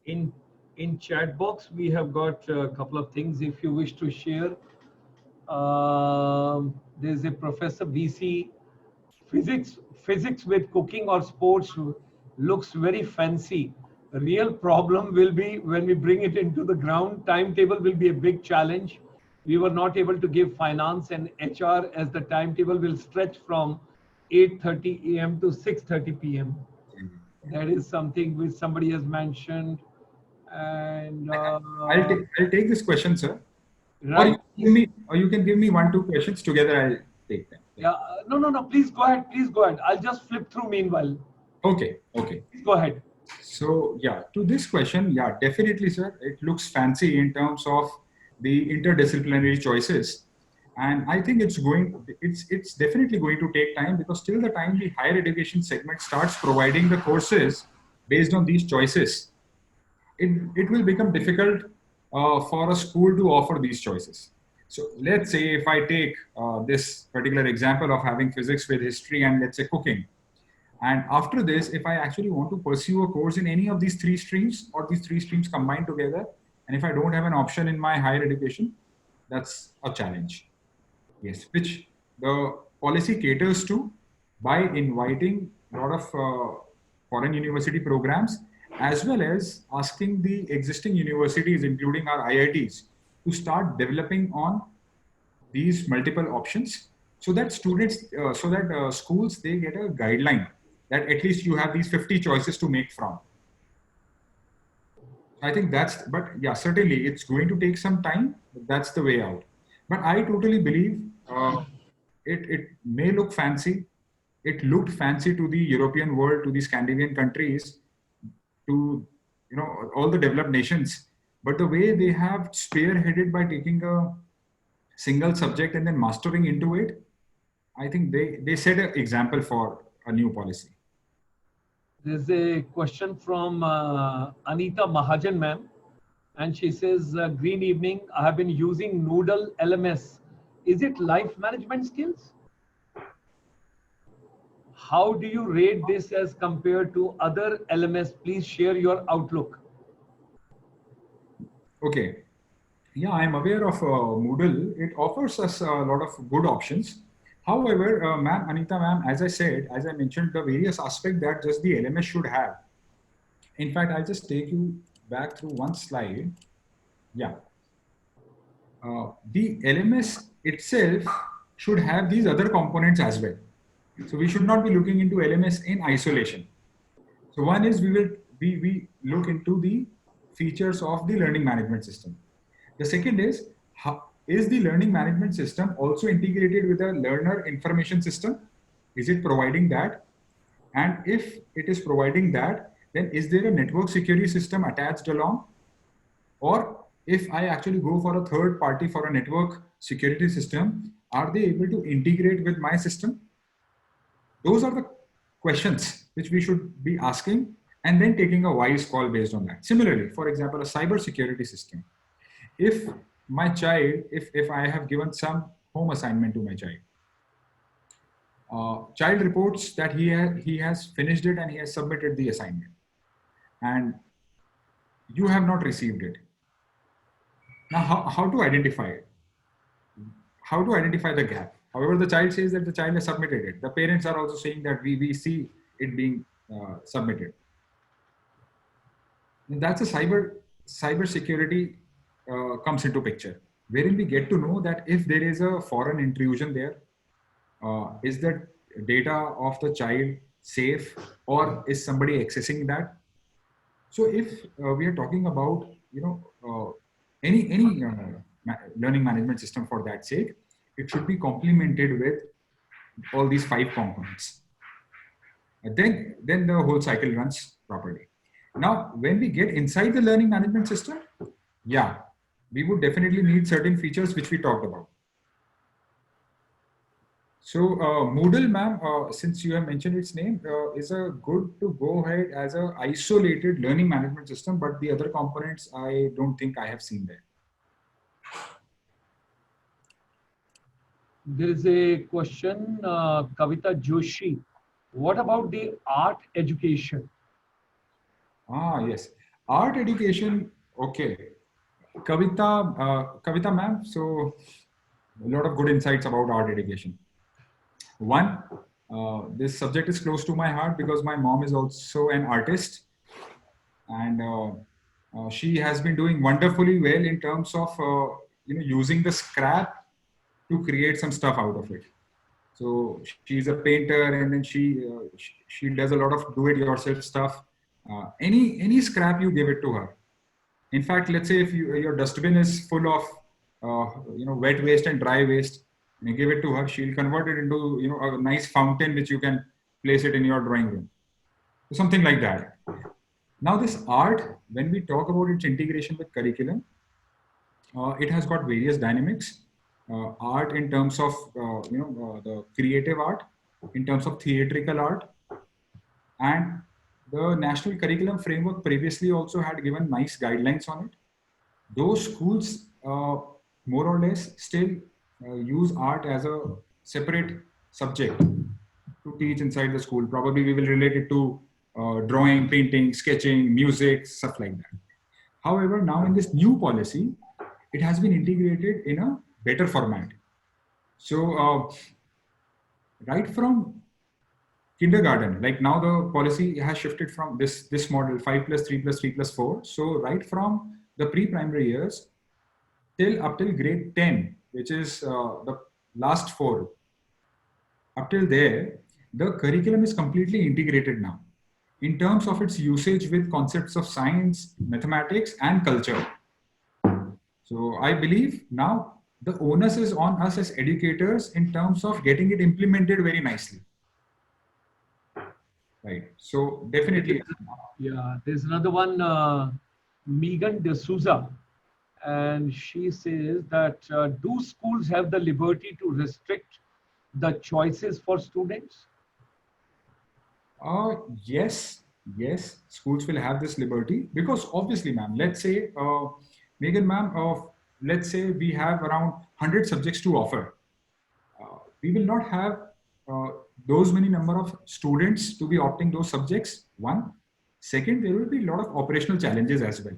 Speaker 1: In in chat box, we have got a couple of things if you wish to share. There's a Professor BC physics with cooking or sports looks very fancy. Real problem will be when we bring it into the ground. Timetable will be a big challenge. We were not able to give finance and HR as the timetable will stretch from 8:30 a.m. to 6:30 p.m. That is something which somebody has mentioned. And
Speaker 2: I'll take this question, sir. Or
Speaker 1: right,
Speaker 2: you can give me 1-2 questions together. I'll take them.
Speaker 1: yeah, no, please go ahead, please go ahead. I'll just flip through meanwhile.
Speaker 2: Okay. Okay.
Speaker 1: Please go ahead.
Speaker 2: So yeah, to this question, yeah, definitely, sir. It looks fancy in terms of the interdisciplinary choices, and I think it's definitely going to take time, because till the time the higher education segment starts providing the courses based on these choices, it will become difficult for a school to offer these choices. So let's say if I take this particular example of having physics with history and let's say cooking. And after this, if I actually want to pursue a course in any of these three streams or these three streams combined together, and if I don't have an option in my higher education, that's a challenge. Yes, which the policy caters to by inviting a lot of foreign university programs, as well as asking the existing universities, including our IITs, to start developing on these multiple options, so that schools, they get a guideline that at least you have these 50 choices to make from. I think but yeah, certainly it's going to take some time, but that's the way out. But I totally believe it may look fancy. It looked fancy to the European world, to the Scandinavian countries, to all the developed nations. But the way they have spearheaded by taking a single subject and then mastering into it, I think they set an example for a new policy.
Speaker 1: There's a question from Anita Mahajan, ma'am, and she says, "Green evening. I have been using Noodle LMS. Is it life management skills? How do you rate this as compared to other LMS? Please share your outlook."
Speaker 2: Okay. Yeah, I'm aware of Moodle. It offers us a lot of good options. However, ma'am, Anita ma'am, as I mentioned, the various aspects that just the LMS should have. In fact, I'll just take you back through one slide. Yeah. The LMS itself should have these other components as well. So we should not be looking into LMS in isolation. So one is we look into the features of the learning management system. The second is, is the learning management system also integrated with a learner information system? Is it providing that? And if it is providing that, then is there a network security system attached along? Or if I actually go for a third party for a network security system, are they able to integrate with my system? Those are the questions which we should be asking, and then taking a wise call based on that. Similarly, for example, a cyber security system. If my child, if I have given some home assignment to my child, child reports that he has finished it and he has submitted the assignment, and you have not received it. Now, how to identify it? How to identify the gap? However, the child says that the child has submitted it. The parents are also saying that we see it being submitted. And that's a cyber security comes into picture, wherein we get to know that if there is a foreign intrusion there, is the data of the child safe, or is somebody accessing that? So if we are talking about any learning management system, for that sake, it should be complemented with all these 5 components. Then the whole cycle runs properly. Now, when we get inside the learning management system, yeah, we would definitely need certain features which we talked about. So Moodle, ma'am, since you have mentioned its name, is a good to go ahead as a isolated learning management system, but the other components, I don't think I have seen there.
Speaker 1: There is a question, Kavita Joshi. What about the art education?
Speaker 2: Yes. Art education, okay. Kavita ma'am, so a lot of good insights about art education. One, this subject is close to my heart because my mom is also an artist, and she has been doing wonderfully well in terms of using the scrap to create some stuff out of it. So she's a painter, and then she does a lot of do-it-yourself stuff. Any scrap you give it to her. In fact, let's say if your dustbin is full of wet waste and dry waste, and you give it to her, she'll convert it into a nice fountain which you can place it in your drawing room. So something like that. Now this art, when we talk about its integration with curriculum, it has got various dynamics. Art in terms of the creative art, in terms of theatrical art, and the national curriculum framework previously also had given nice guidelines on it. Those schools more or less still use art as a separate subject to teach inside the school. Probably we will relate it to drawing, painting, sketching, music, stuff like that. However, now in this new policy, it has been integrated in a better format. So right from kindergarten, like now the policy has shifted from this model 5 plus 3 plus 3 plus 4. So right from the pre-primary years up till grade 10, which is the last four, up till there, the curriculum is completely integrated now in terms of its usage with concepts of science, mathematics, and culture. So I believe now the onus is on us as educators in terms of getting it implemented very nicely. Right. So definitely.
Speaker 1: Yeah, there's another one, Megan D'Souza, and she says that do schools have the liberty to restrict the choices for students?
Speaker 2: Yes, schools will have this liberty because obviously, ma'am, let's say, Megan, ma'am, let's say we have around 100 subjects to offer. We will not have those many number of students to be opting those subjects. One. Second, there will be a lot of operational challenges as well.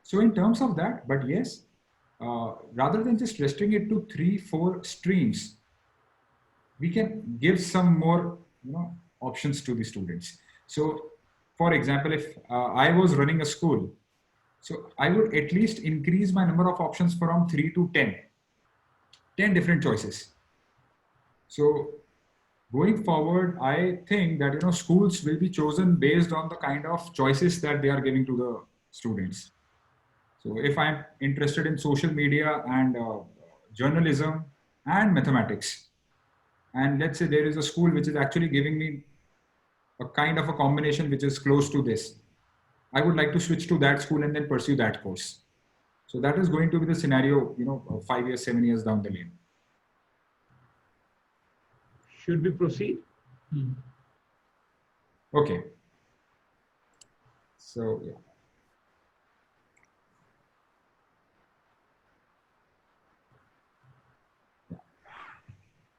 Speaker 2: So in terms of that, but yes, rather than just restricting it to 3-4 streams, we can give some more options to the students. So for example, if I was running a school, so I would at least increase my number of options from 3 to 10 different choices. So going forward, I think that schools will be chosen based on the kind of choices that they are giving to the students. So if I'm interested in social media and journalism and mathematics, and let's say there is a school which is actually giving me a kind of a combination which is close to this, I would like to switch to that school and then pursue that course. So that is going to be the scenario, 5 years, 7 years down the lane.
Speaker 1: Should we proceed?
Speaker 2: Okay. So, yeah.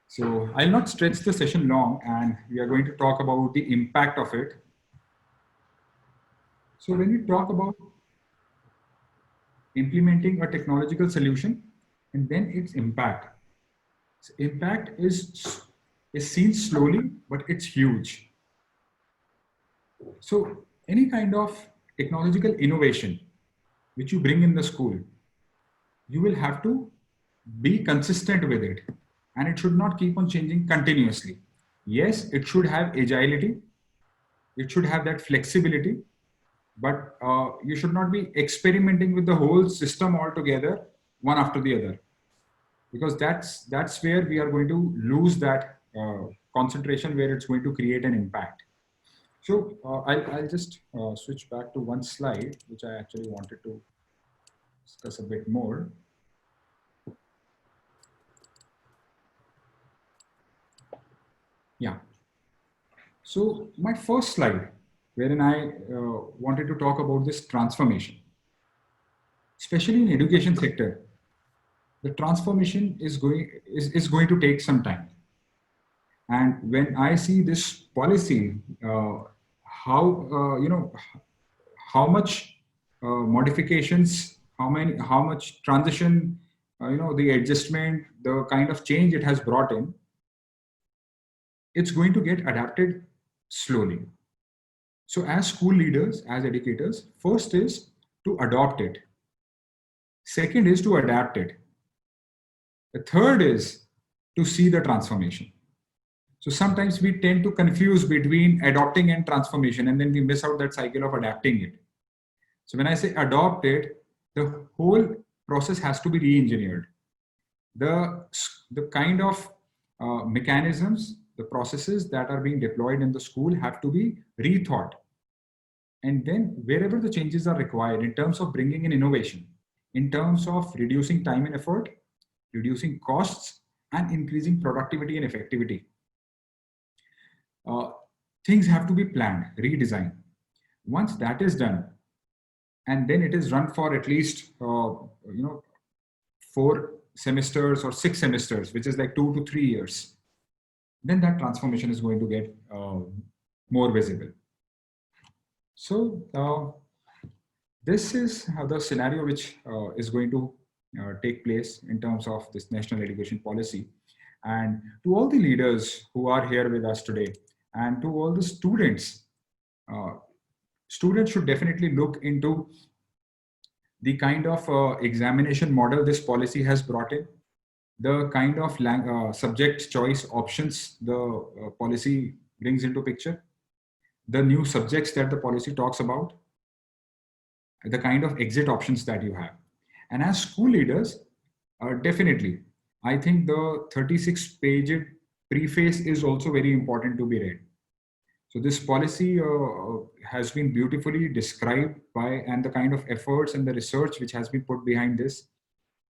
Speaker 2: So I'll not stretch the session long, and we are going to talk about the impact of it. So when we talk about implementing a technological solution and then its impact, impact is seen slowly, but it's huge. So any kind of technological innovation which you bring in the school, you will have to be consistent with it, and it should not keep on changing continuously. Yes, it should have agility, it should have that flexibility, but you should not be experimenting with the whole system altogether, one after the other, because that's where we are going to lose that concentration, where it's going to create an impact. So I'll just switch back to one slide, which I actually wanted to discuss a bit more. Yeah. So my first slide, wherein I wanted to talk about this transformation, especially in education sector. the transformation is going to take some time. And when I see this policy, how how much modifications, how much transition, the adjustment, the kind of change it has brought in, it's going to get adapted slowly. So as school leaders, as educators, first is to adopt it. Second is to adapt it. The third is to see the transformation. So sometimes we tend to confuse between adopting and transformation, and then we miss out that cycle of adapting it. So when I say adopt it, the whole process has to be re-engineered. The kind of mechanisms, the processes that are being deployed in the school have to be rethought. And then wherever the changes are required in terms of bringing in innovation, in terms of reducing time and effort, reducing costs, and increasing productivity and effectivity, things have to be planned, redesigned. Once that is done, and then it is run for at least 4 semesters or 6 semesters, which is like 2 to 3 years, then that transformation is going to get more visible. So this is the scenario which is going to take place in terms of this national education policy. And to all the leaders who are here with us today, and to all the students, students should definitely look into the kind of examination model this policy has brought in, the kind of subject choice options the policy brings into picture, the new subjects that the policy talks about, the kind of exit options that you have. And as school leaders, definitely, I think the 36-page preface is also very important to be read. So this policy has been beautifully described by, and the kind of efforts and the research which has been put behind this,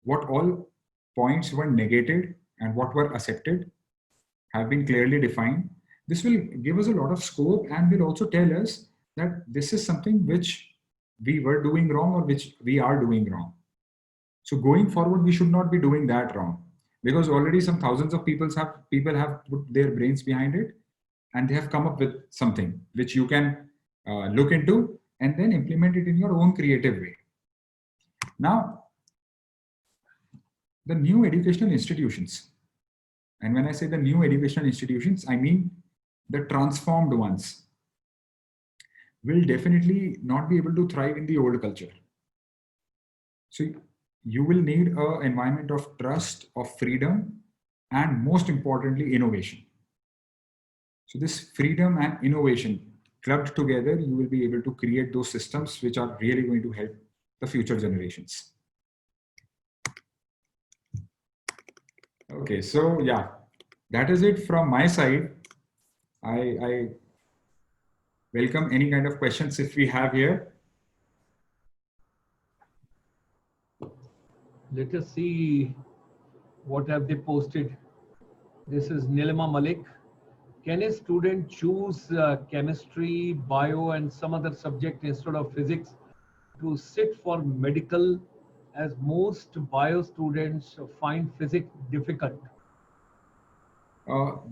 Speaker 2: what all points were negated and what were accepted have been clearly defined. This will give us a lot of scope and will also tell us that this is something which we were doing wrong or which we are doing wrong. So going forward, we should not be doing that wrong, because already some thousands of people have put their brains behind it, and they have come up with something which you can look into and then implement it in your own creative way. Now, the new educational institutions, and when I say the new educational institutions, I mean the transformed ones, will definitely not be able to thrive in the old culture. So you will need an environment of trust, of freedom, and most importantly, innovation. So this freedom and innovation clubbed together, you will be able to create those systems which are really going to help the future generations. Okay, so yeah, that is it from my side. I welcome any kind of questions if we have here.
Speaker 1: Let us see what have they posted. This is Nilima Malik. Can a student choose chemistry, bio, and some other subject instead of physics to sit for medical, as most bio students find physics difficult?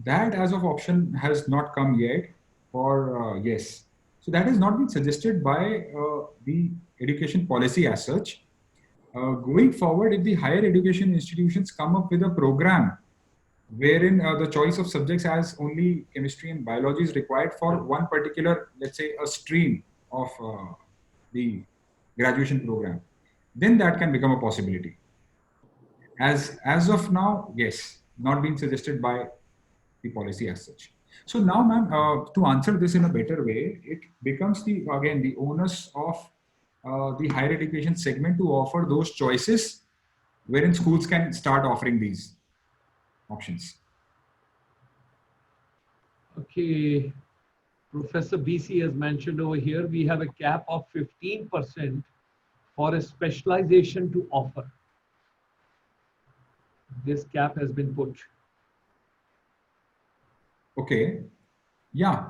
Speaker 2: That as of option has not come yet, or yes. So that has not been suggested by the education policy as such. Going forward, if the higher education institutions come up with a program wherein the choice of subjects as only chemistry and biology is required for one particular, let's say, a stream of the graduation program, then that can become a possibility. As of now, yes, not being suggested by the policy as such. So now, ma'am, to answer this in a better way, it becomes the onus of the higher education segment to offer those choices wherein schools can start offering these options.
Speaker 1: Okay, Professor BC has mentioned over here, we have a cap of 15% for a specialization to offer. This cap has been put.
Speaker 2: Okay. Yeah.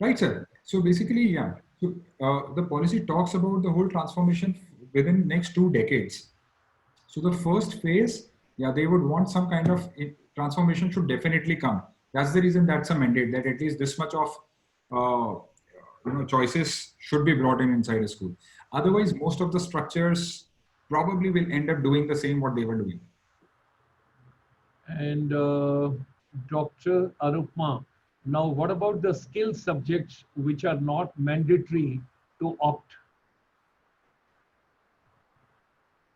Speaker 2: Right, sir. So basically, yeah. So the policy talks about the whole transformation within next 2 decades. So the first phase, yeah, they would want some kind of transformation should definitely come. That's the reason that's a mandate, that at least this much of choices should be brought in inside a school. Otherwise, most of the structures probably will end up doing the same what they were doing.
Speaker 1: And Dr. Arupma, now what about the skill subjects which are not mandatory to opt?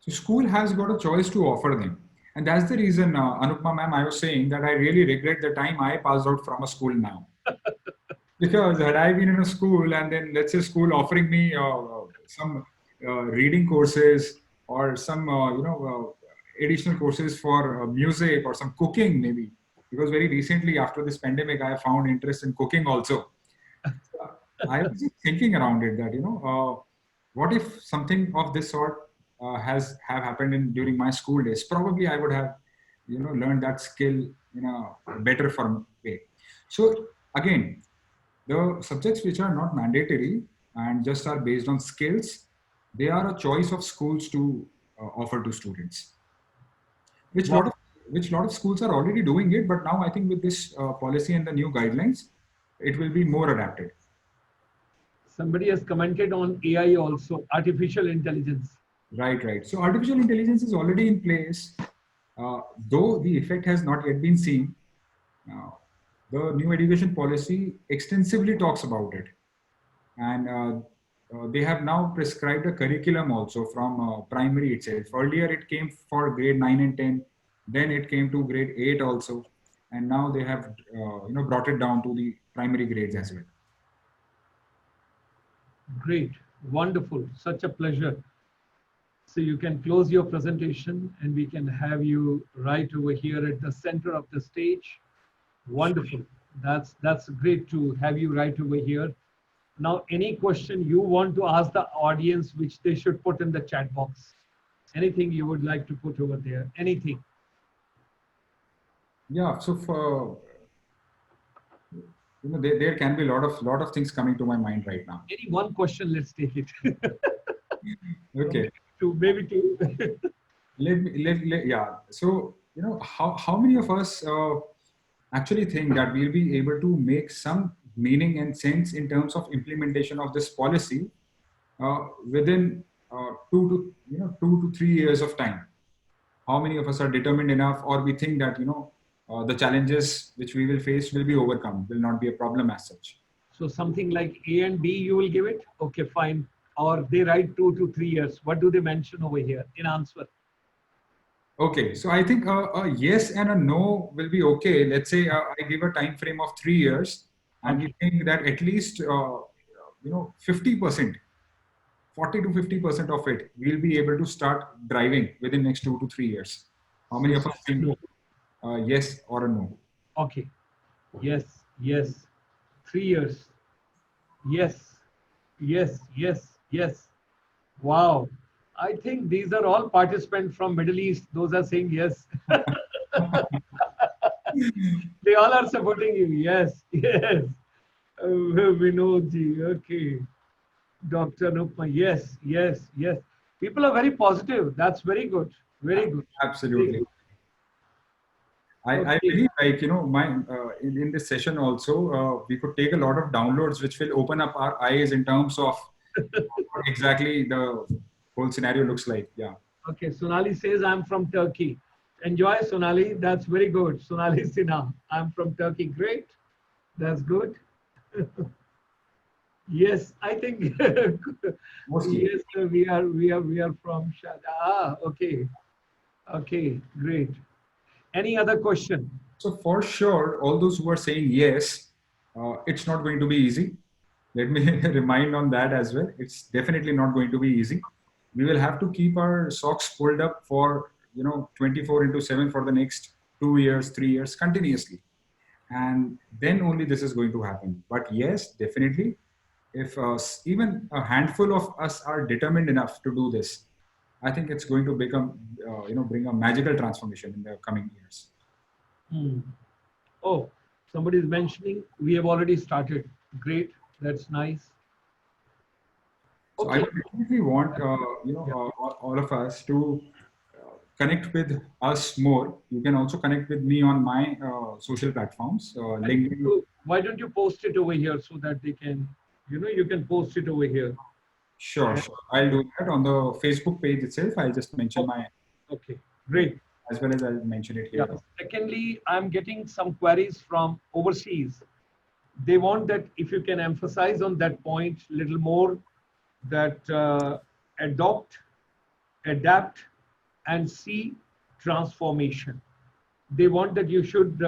Speaker 2: So school has got a choice to offer them. And that's the reason, Anupma ma'am, I was saying that I really regret the time I passed out from a school now. Because had I been in a school and then let's say school offering me some reading courses or some additional courses for music or some cooking maybe, because very recently after this pandemic I found interest in cooking also. I was just thinking around it that what if something of this sort have happened during my school days? Probably I would have learned that skill in a better form way. So again, the subjects which are not mandatory and just are based on skills, they are a choice of schools to offer to students, which
Speaker 1: Wow.
Speaker 2: lot of schools are already doing it. But now I think with this policy and the new guidelines, it will be more adapted.
Speaker 1: Somebody has commented on AI also, artificial intelligence.
Speaker 2: Right, right. So artificial intelligence is already in place, though the effect has not yet been seen. The new education policy extensively talks about it, and they have now prescribed a curriculum also from primary itself. Earlier, it came for grade 9 and 10, then it came to grade 8 also, and now they have brought it down to the primary grades as well.
Speaker 1: Great, wonderful, such a pleasure. So you can close your presentation and we can have you right over here at the center of the stage. Wonderful. That's great to have you right over here. Now, any question you want to ask the audience, which they should put in the chat box. Anything you would like to put over there, anything.
Speaker 2: Yeah, so for there can be a lot of things coming to my mind right now.
Speaker 1: Any one question, let's take it.
Speaker 2: Okay.
Speaker 1: Maybe two.
Speaker 2: Yeah. So, how many of us actually think that we'll be able to make some meaning and sense in terms of implementation of this policy within 2 to 3 years of time? How many of us are determined enough, or we think that the challenges which we will face will be overcome, will not be a problem as such?
Speaker 1: So something like A and B, you will give it? Okay, fine. Or they write 2 to 3 years. What do they mention over here in answer?
Speaker 2: Okay, so I think a yes and a no will be okay. Let's say I give a time frame of 3 years, and we think that at least 50%, 40 to 50% of it, we'll be able to start driving within next 2 to 3 years. How many of us think yes or a no?
Speaker 1: Okay. Yes, yes. 3 years. Yes, yes, yes, yes. Wow. I think these are all participants from Middle East. Those are saying yes. They all are supporting you. Yes, yes. Vinodji, okay. Dr. Nupma, yes, yes, yes. People are very positive. That's very good. Very good.
Speaker 2: Absolutely.
Speaker 1: Very good.
Speaker 2: I
Speaker 1: Okay.
Speaker 2: believe, in this session also, we could take a lot of downloads, which will open up our eyes in terms of what exactly the whole scenario looks like. Yeah.
Speaker 1: Okay, Sonali says, I'm from Turkey. Enjoy, Sonali. That's very good. Sonali Sinha, I'm from Turkey. Great. That's good. Yes, I think
Speaker 2: Mostly.
Speaker 1: yes, we are from Shada. Ah, okay. Okay, great. Any other question?
Speaker 2: So for sure, all those who are saying yes, it's not going to be easy. Let me remind on that as well. It's definitely not going to be easy. We will have to keep our socks pulled up for 24/7 for the next 2 years, 3 years continuously, and then only this is going to happen. But yes, definitely, if even a handful of us are determined enough to do this, I think it's going to become bring a magical transformation in the coming years.
Speaker 1: Oh, somebody is mentioning we have already started. Great, that's nice.
Speaker 2: So I would definitely want all of us to connect with us more, you can also connect with me on my social platforms. LinkedIn.
Speaker 1: Why don't you post it over here so that they can, you can post it over here.
Speaker 2: Sure, sure. I'll do that on the Facebook page itself. I'll just mention my.
Speaker 1: Okay, great.
Speaker 2: As well as I'll mention it here.
Speaker 1: Yeah. Secondly, I'm getting some queries from overseas. They want that if you can emphasize on that point a little more, that adopt, adapt, and see transformation. They want that you should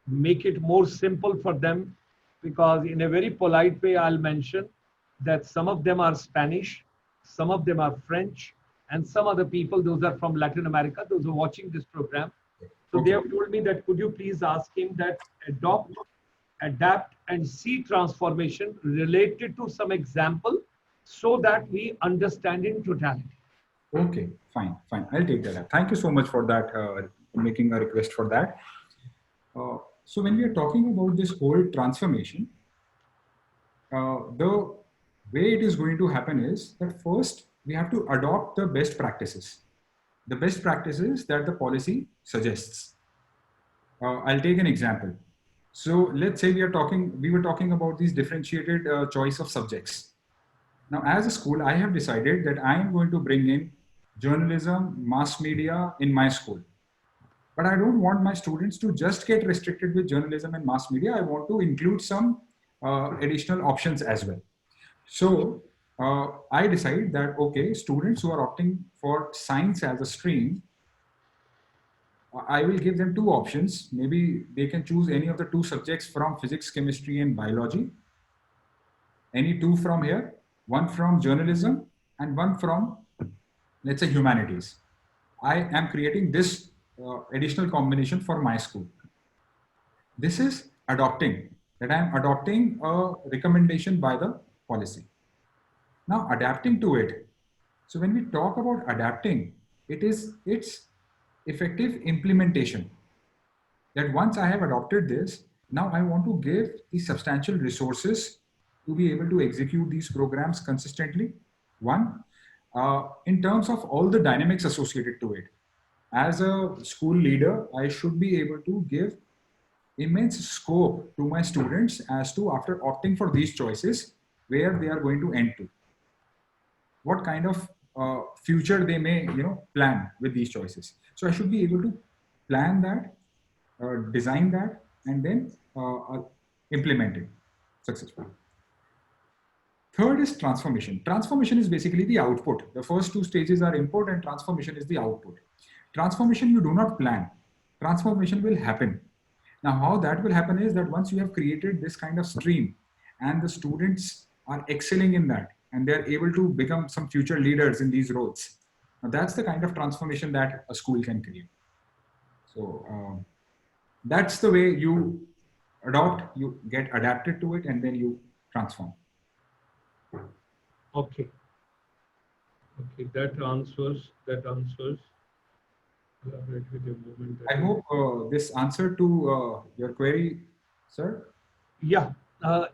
Speaker 1: make it more simple for them, because in a very polite way, I'll mention that some of them are Spanish, some of them are French, and some other people, those are from Latin America, those are watching this program. So they have told me that could you please ask him that adopt, adapt, and see transformation related to some example so that we understand in totality.
Speaker 2: Okay, fine. I'll take that up. Thank you so much for that, making a request for that. So when we are talking about this whole transformation, the way it is going to happen is that first we have to adopt the best practices that the policy suggests. I'll take an example. So let's say we were talking about these differentiated choice of subjects. Now, as a school, I have decided that I am going to bring in journalism, mass media in my school. But I don't want my students to just get restricted with journalism and mass media. I want to include some additional options as well. So I decide that, okay, students who are opting for science as a stream, I will give them two options. Maybe they can choose any of the two subjects from physics, chemistry, and biology. Any two from here, one from journalism and one from, let's say, humanities. I am creating this additional combination for my school. This is adopting, that I am adopting a recommendation by the policy. Now, adapting to it. So when we talk about adapting, it's effective implementation. That once I have adopted this, now I want to give the substantial resources to be able to execute these programs consistently. One, in terms of all the dynamics associated to it. As a school leader, I should be able to give immense scope to my students as to, after opting for these choices, where they are going to end to. What kind of future they may plan with these choices. So I should be able to plan that, design that, and then implement it successfully. Third is transformation. Transformation is basically the output. The first two stages are input and transformation is the output. Transformation you do not plan. Transformation will happen. Now how that will happen is that once you have created this kind of stream and the students are excelling in that and they're able to become some future leaders in these roles. Now that's the kind of transformation that a school can create. So that's the way you adopt, you get adapted to it, and then you transform.
Speaker 1: Okay. Okay, that answers.
Speaker 2: I hope this answered to your query, sir.
Speaker 1: Yeah.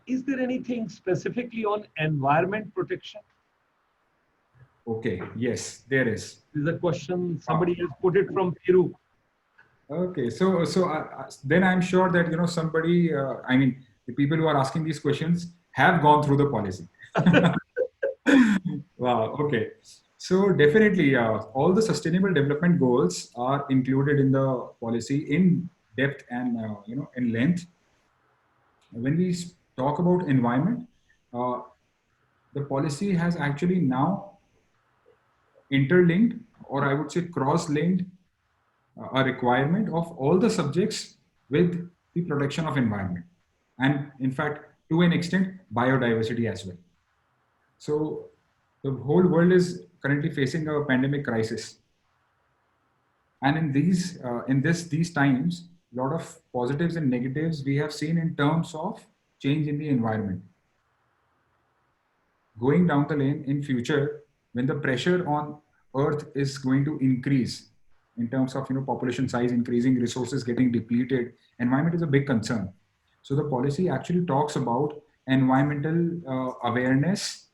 Speaker 1: Is there anything specifically on environment protection?
Speaker 2: Okay. Yes, there is.
Speaker 1: This is a question somebody has put it from Peru.
Speaker 2: Okay. So then I'm sure that somebody. I mean, the people who are asking these questions have gone through the policy. Wow. Okay. So definitely, all the sustainable development goals are included in the policy in depth and in length. When we talk about environment, the policy has actually now interlinked, or I would say cross-linked, a requirement of all the subjects with the protection of environment, and in fact, to an extent, biodiversity as well. So the whole world is currently facing a pandemic crisis, and in these times, a lot of positives and negatives we have seen in terms of change in the environment. Going down the lane in future, when the pressure on Earth is going to increase in terms of population size increasing, resources getting depleted, environment is a big concern. So the policy actually talks about environmental awareness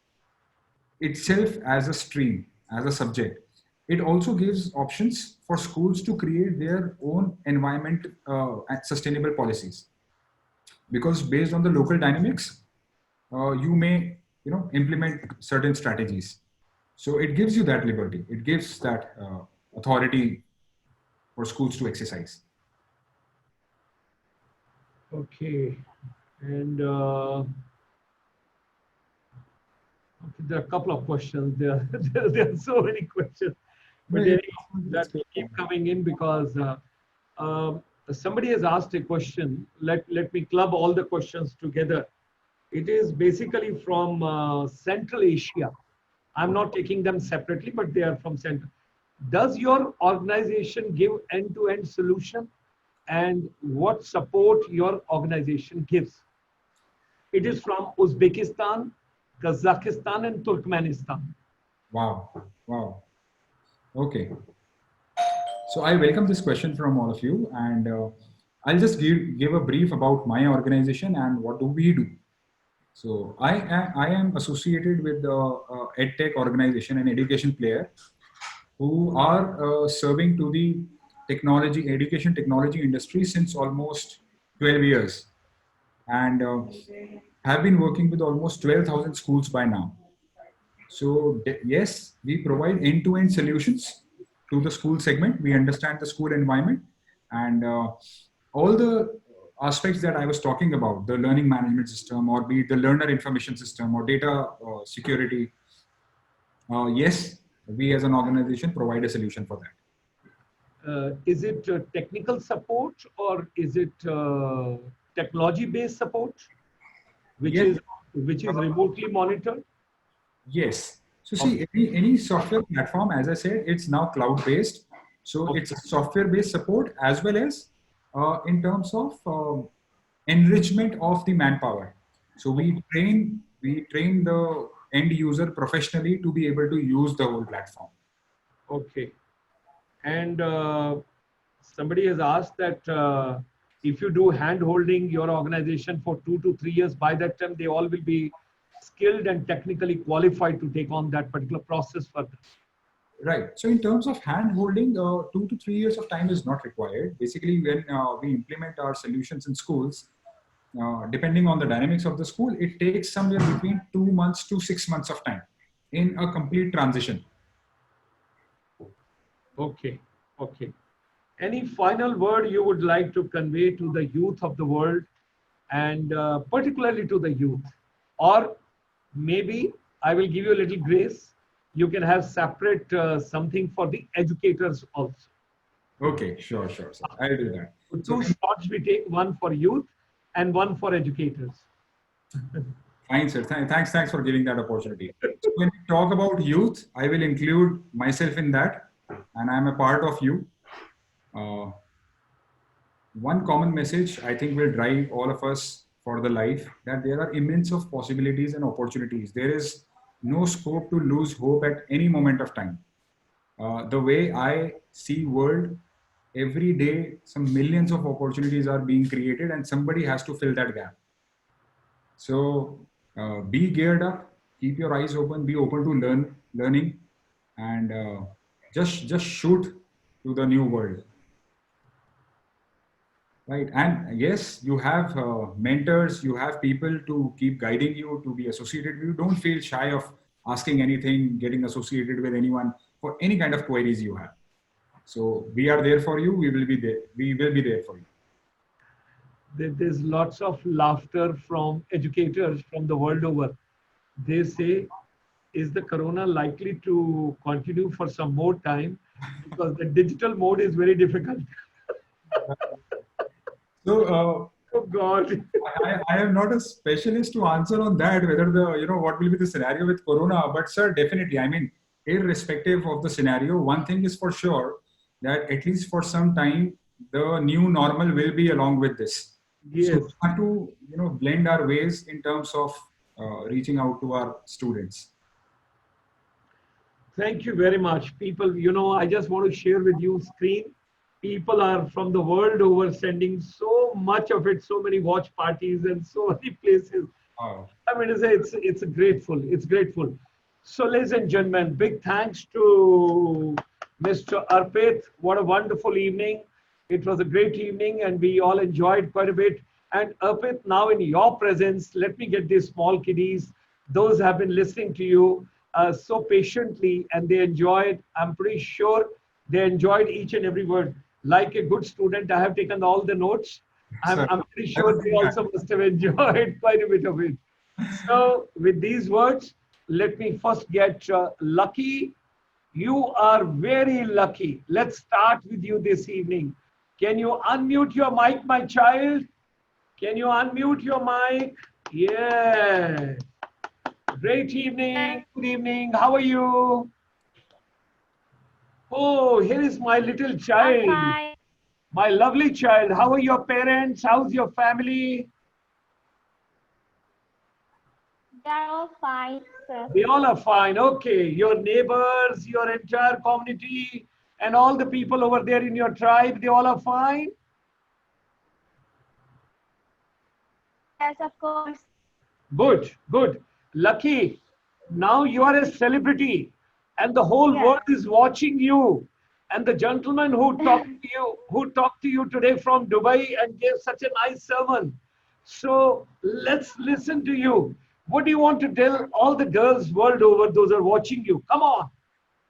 Speaker 2: itself as a stream, as a subject. it also gives options for schools to create their own environment and sustainable policies, because based on the local dynamics, you may implement certain strategies. So it gives you that liberty. It gives that authority for schools to exercise.
Speaker 1: Okay. And okay, there are a couple of questions. There are so many questions. But
Speaker 2: Yeah,
Speaker 1: that will keep coming in because somebody has asked a question. Let me club all the questions together. It is basically from Central Asia. I'm not taking them separately, but they are from Central. Does your organization give end-to-end solution, and what support your organization gives? It is from Uzbekistan, Kazakhstan, and Turkmenistan.
Speaker 2: Wow. Wow. Okay. So I welcome this question from all of you, and I'll just give a brief about my organization and what do we do. So I am associated with the EdTech organization, an education player, who are serving to the education technology industry since almost 12 years, and have been working with almost 12,000 schools by now. So yes, we provide end-to-end solutions to the school segment. We understand the school environment, and all the aspects that I was talking about, the learning management system, or be it the learner information system or data security. Yes, we as an organization provide a solution for that.
Speaker 1: Is it technical support, or is it technology-based support, which
Speaker 2: Yes.
Speaker 1: is remotely monitored?
Speaker 2: Yes. So see, any software platform, as I said, it's now cloud-based. So it's a software-based support as well as in terms of enrichment of the manpower. So we train the end user professionally to be able to use the whole platform.
Speaker 1: Okay. And somebody has asked that if you do hand-holding your organization for 2 to 3 years, by that time they all will be skilled and technically qualified to take on that particular process further.
Speaker 2: Right. So in terms of hand-holding, 2 to 3 years of time is not required. Basically, when we implement our solutions in schools, depending on the dynamics of the school, it takes somewhere between 2 months to 6 months of time in a complete transition.
Speaker 1: Okay. Okay. Any final word you would like to convey to the youth of the world, and particularly to the youth? Or maybe I will give you a little grace. You can have separate something for the educators also.
Speaker 2: Okay, sure. I'll do that.
Speaker 1: So 2 shots we take, one for youth and one for educators.
Speaker 2: Fine, sir. Thanks for giving that opportunity. So when we talk about youth, I will include myself in that, and I'm a part of you. One common message I think will drive all of us for the life, that there are immense of possibilities and opportunities. There is no scope to lose hope at any moment of time. The way I see world, every day some millions of opportunities are being created and somebody has to fill that gap. So be geared up, keep your eyes open, be open to learning, and just shoot to the new world. Right. And yes, you have mentors, you have people to keep guiding you, to be associated with you. Don't feel shy of asking anything, getting associated with anyone for any kind of queries you have. So we are there for you. We will be there. We will be there for you.
Speaker 1: There's lots of laughter from educators from the world over. They say, is the corona likely to continue for some more time? Because the digital mode is very difficult.
Speaker 2: So
Speaker 1: oh God.
Speaker 2: I am not a specialist to answer on that, whether what will be the scenario with corona, but sir, definitely, I mean, irrespective of the scenario, one thing is for sure, that at least for some time, the new normal will be along with this.
Speaker 1: Yes.
Speaker 2: So we have to, blend our ways in terms of reaching out to our students.
Speaker 1: Thank you very much. People, I just want to share with you screen. People are from the world over sending so much of it, so many watch parties and so many places.
Speaker 2: Oh.
Speaker 1: I mean, it's grateful. It's grateful. So ladies and gentlemen, big thanks to Mr. Arpit. What a wonderful evening. It was a great evening and we all enjoyed quite a bit. And Arpit, now in your presence, let me get these small kiddies. Those have been listening to you so patiently and they enjoyed, I'm pretty sure they enjoyed each and every word. Like a good student, I have taken all the notes. I'm,
Speaker 2: Sir,
Speaker 1: I'm pretty
Speaker 2: I
Speaker 1: sure
Speaker 2: was
Speaker 1: they
Speaker 2: doing that.
Speaker 1: also must have enjoyed quite a bit of it. So, with these words, let me first get Lucky. You are very lucky. Let's start with you this evening. Can you unmute your mic, my child? Can you unmute your mic? Yeah. Great evening. Good evening. How are you? Oh, here is my little
Speaker 4: I'm
Speaker 1: child.
Speaker 4: fine.
Speaker 1: My lovely child. How are your parents? How's your family?
Speaker 4: They're all fine, sir.
Speaker 1: They all are fine. Okay. Your neighbors, your entire community, and all the people over there in your tribe, they all are fine?
Speaker 4: Yes, of course.
Speaker 1: Good, good. Lucky, now you are a celebrity and the whole
Speaker 4: Yes.
Speaker 1: world is watching you. And the gentleman who talked to you today from Dubai and gave such a nice sermon. So let's listen to you. What do you want to tell all the girls world over, those are watching you? Come on.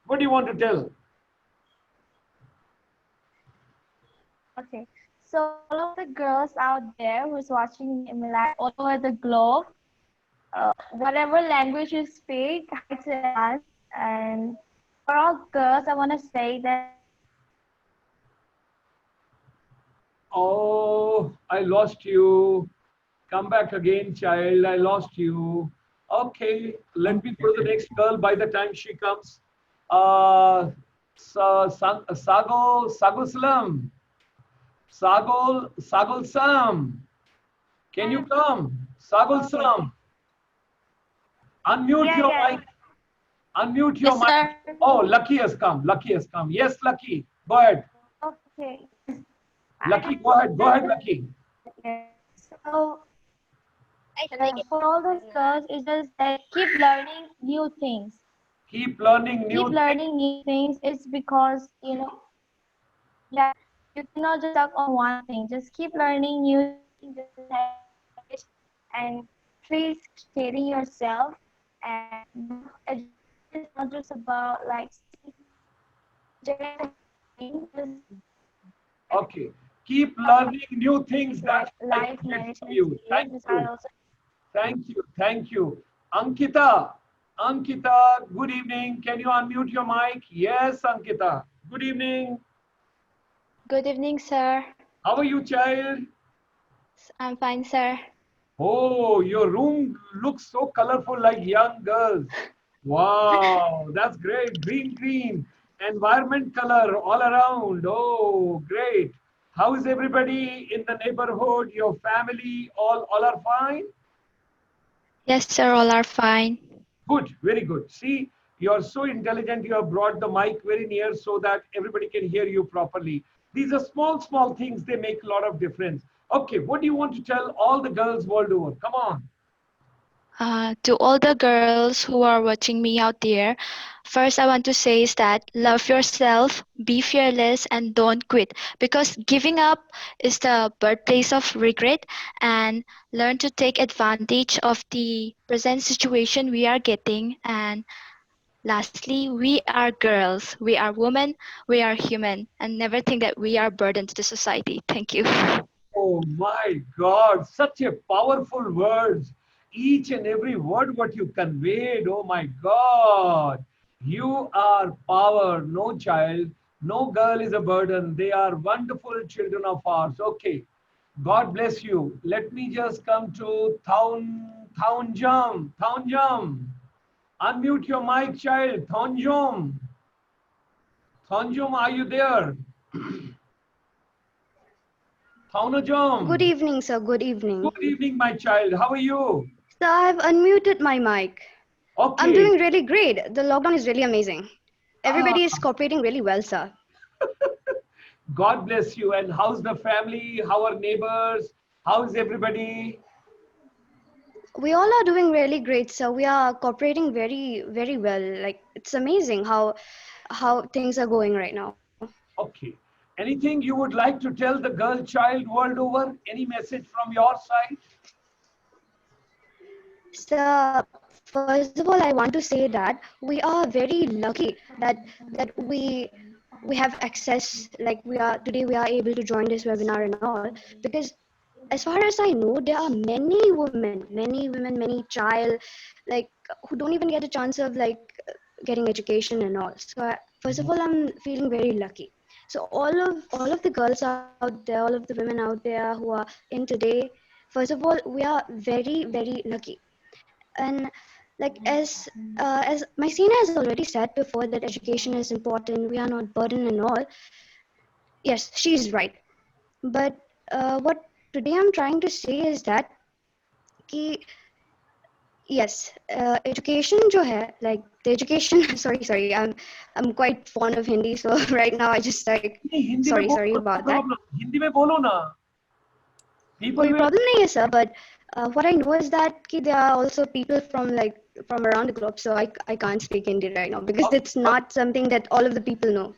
Speaker 1: What do you want to tell?
Speaker 4: Okay. So all of the girls out there who's watching me, I mean, like all over the globe, whatever language you speak, hi to everyone. And for all girls, I want to say that
Speaker 1: Oh, I lost you. Come back again, child. I lost you. Okay, let me go to the next girl by the time she comes. Sago Salam. Sagol Sam. Can you come? Sagol
Speaker 4: okay.
Speaker 1: Sam. Unmute your
Speaker 4: Yeah.
Speaker 1: mic. Unmute your
Speaker 4: Yes,
Speaker 1: mic.
Speaker 4: sir.
Speaker 1: Oh, Lucky has come. Lucky has come. Yes, Lucky. Go ahead.
Speaker 4: Okay.
Speaker 1: Lucky, go ahead. Go ahead, Lucky.
Speaker 4: So for all those girls, it's just that keep learning new things.
Speaker 1: Keep learning
Speaker 4: Keep
Speaker 1: new things.
Speaker 4: learning new things. It's because yeah, you cannot just stuck on one thing. Just keep learning new things, just have courage, and please stating yourself. And education is not just about like thing, just
Speaker 1: Okay. Keep learning new things. That's
Speaker 4: like
Speaker 1: my
Speaker 4: life
Speaker 1: message for
Speaker 4: management
Speaker 1: you.
Speaker 4: skills.
Speaker 1: Thank
Speaker 4: This
Speaker 1: you.
Speaker 4: are also
Speaker 1: Thank you. Thank you. Ankita. Ankita, good evening. Can you unmute your mic? Yes, Ankita. Good evening.
Speaker 5: Good evening, sir.
Speaker 1: How are you, child?
Speaker 5: I'm fine, sir.
Speaker 1: Oh, your room looks so colorful like young girls. Wow, that's great. Green, green. Environment color all around. Oh, great. How is everybody in the neighborhood, your family, all are fine?
Speaker 5: Yes, sir, all are fine.
Speaker 1: Good, very good. See, you're so intelligent. You have brought the mic very near so that everybody can hear you properly. These are small, small things. They make a lot of difference. Okay, what do you want to tell all the girls world over? Come on.
Speaker 5: To all the girls who are watching me out there, first I want to say is that love yourself, be fearless, and don't quit. Because giving up is the birthplace of regret, and learn to take advantage of the present situation we are getting. And lastly, we are girls, we are women, we are human, and never think that we are burden to the society. Thank you.
Speaker 1: Oh my God, such a powerful words. Each and every word what you conveyed. Oh my God. You are power. No child, no girl is a burden. They are wonderful children of ours. Okay. God bless you. Let me just come to Thaunjam. Thaunjam. Unmute your mic, child. Thaunjam. Thaunjam, are you there?
Speaker 6: Good
Speaker 1: Thaunjam.
Speaker 6: evening, sir. Good evening.
Speaker 1: Good evening, my child. How are you?
Speaker 6: So I've unmuted my mic. I'm
Speaker 1: Okay.
Speaker 6: doing really great. The lockdown is really amazing.
Speaker 1: Ah,
Speaker 6: Everybody is cooperating really well, sir.
Speaker 1: God bless you. And how's the family? How are neighbors? How's everybody?
Speaker 6: We all are doing really great, sir. We are cooperating very, very well. Like it's amazing how how things are going right now.
Speaker 1: Okay. Anything you would like to tell the girl child world over? Any message from your side?
Speaker 6: So first of all, I want to say that we are very lucky that we have access, like we are today we are able to join this webinar and all, because as far as I know, there are many women, many child, like who don't even get a chance of like getting education and all. So first of all, I'm feeling very lucky. So all of the girls out there, all of the women out there who are in today, first of all, we are very lucky. And like as my senior has already said before, that education is important, we are not burden and all. Yes, she's right. But what today I'm trying to say is that कि yes, education जो है, like the education sorry, I'm quite fond of Hindi, so right now I just like
Speaker 1: नहीं, हिंदी में
Speaker 6: sorry
Speaker 1: बोलो,
Speaker 6: about
Speaker 1: no
Speaker 6: that.
Speaker 1: problem. Hindi में बोलो ना. People
Speaker 6: कोई
Speaker 1: will.
Speaker 6: problem नहीं है sir, but what I know is that कि there are also people from around the globe, so I can't speak Hindi right now because it's not something that all of the people know.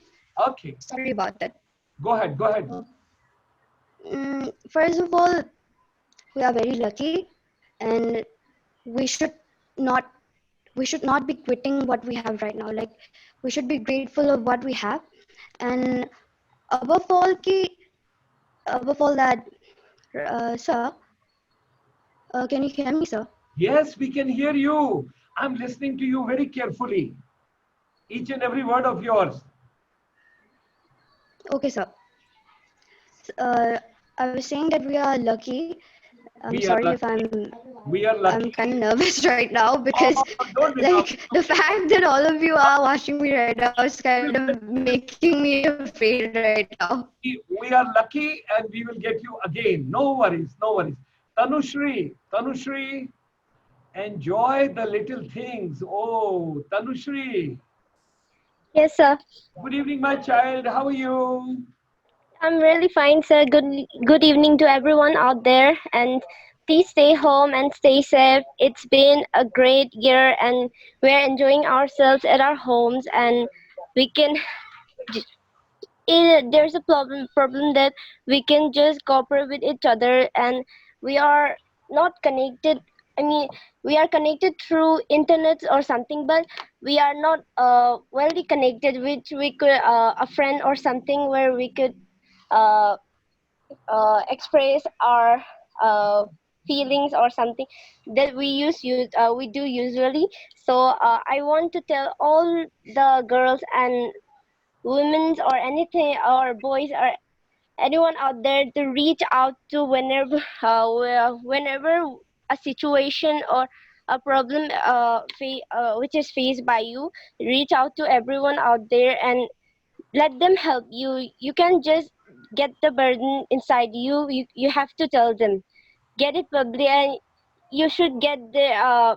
Speaker 1: Okay.
Speaker 6: Sorry about that.
Speaker 1: Go ahead. Go ahead.
Speaker 6: First of all, we are very lucky, and we should not be quitting what we have right now. Like we should be grateful of what we have, and above all that, sir, can you hear me, sir?
Speaker 1: Yes, we can hear you. I'm listening to you very carefully. Each and every word of yours.
Speaker 6: Okay, sir. I was saying that we are lucky. I'm
Speaker 1: We are
Speaker 6: sorry if
Speaker 1: lucky. We are lucky.
Speaker 6: I'm kind of nervous right now because
Speaker 1: Don't be
Speaker 6: like
Speaker 1: nervous.
Speaker 6: the fact that all of you are watching me right now is kind of making me afraid right now.
Speaker 1: We are lucky and we will get you again. No worries. No worries. Tanushri, enjoy the little things. Oh, Tanushri.
Speaker 7: Yes, sir.
Speaker 1: Good evening, my child. How are you?
Speaker 7: I'm really fine, sir. Good evening to everyone out there, and please stay home and stay safe. It's been a great year, and we're enjoying ourselves at our homes, and we can. There's a problem that we can just cooperate with each other, and we are not connected. I mean, we are connected through internet or something, but we are not well connected, which we could a friend or something where we could uh, express our feelings or something that we do usually. So I want to tell all the girls and women or anything or boys or anyone out there to reach out to whenever a situation or a problem which is faced by you. Reach out to everyone out there and let them help you. You can just get the burden inside you have to tell them, get it public, and you should get the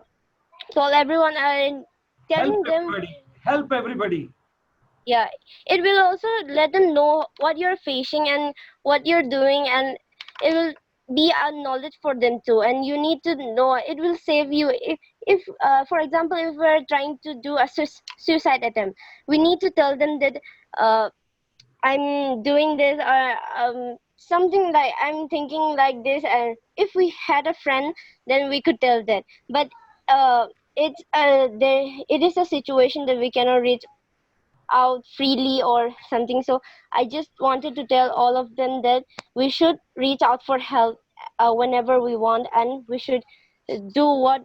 Speaker 7: tell everyone and
Speaker 1: Help
Speaker 7: telling them.
Speaker 1: everybody. Help everybody.
Speaker 7: Yeah, it will also let them know what you're facing and what you're doing, and it will be a knowledge for them too, and you need to know. It will save you if for example, if we're trying to do a suicide attempt, we need to tell them that uh, I'm doing this, or something like I'm thinking like this. And if we had a friend, then we could tell that. But it is a situation that we cannot reach out freely or something. So I just wanted to tell all of them that we should reach out for help whenever we want, and we should do what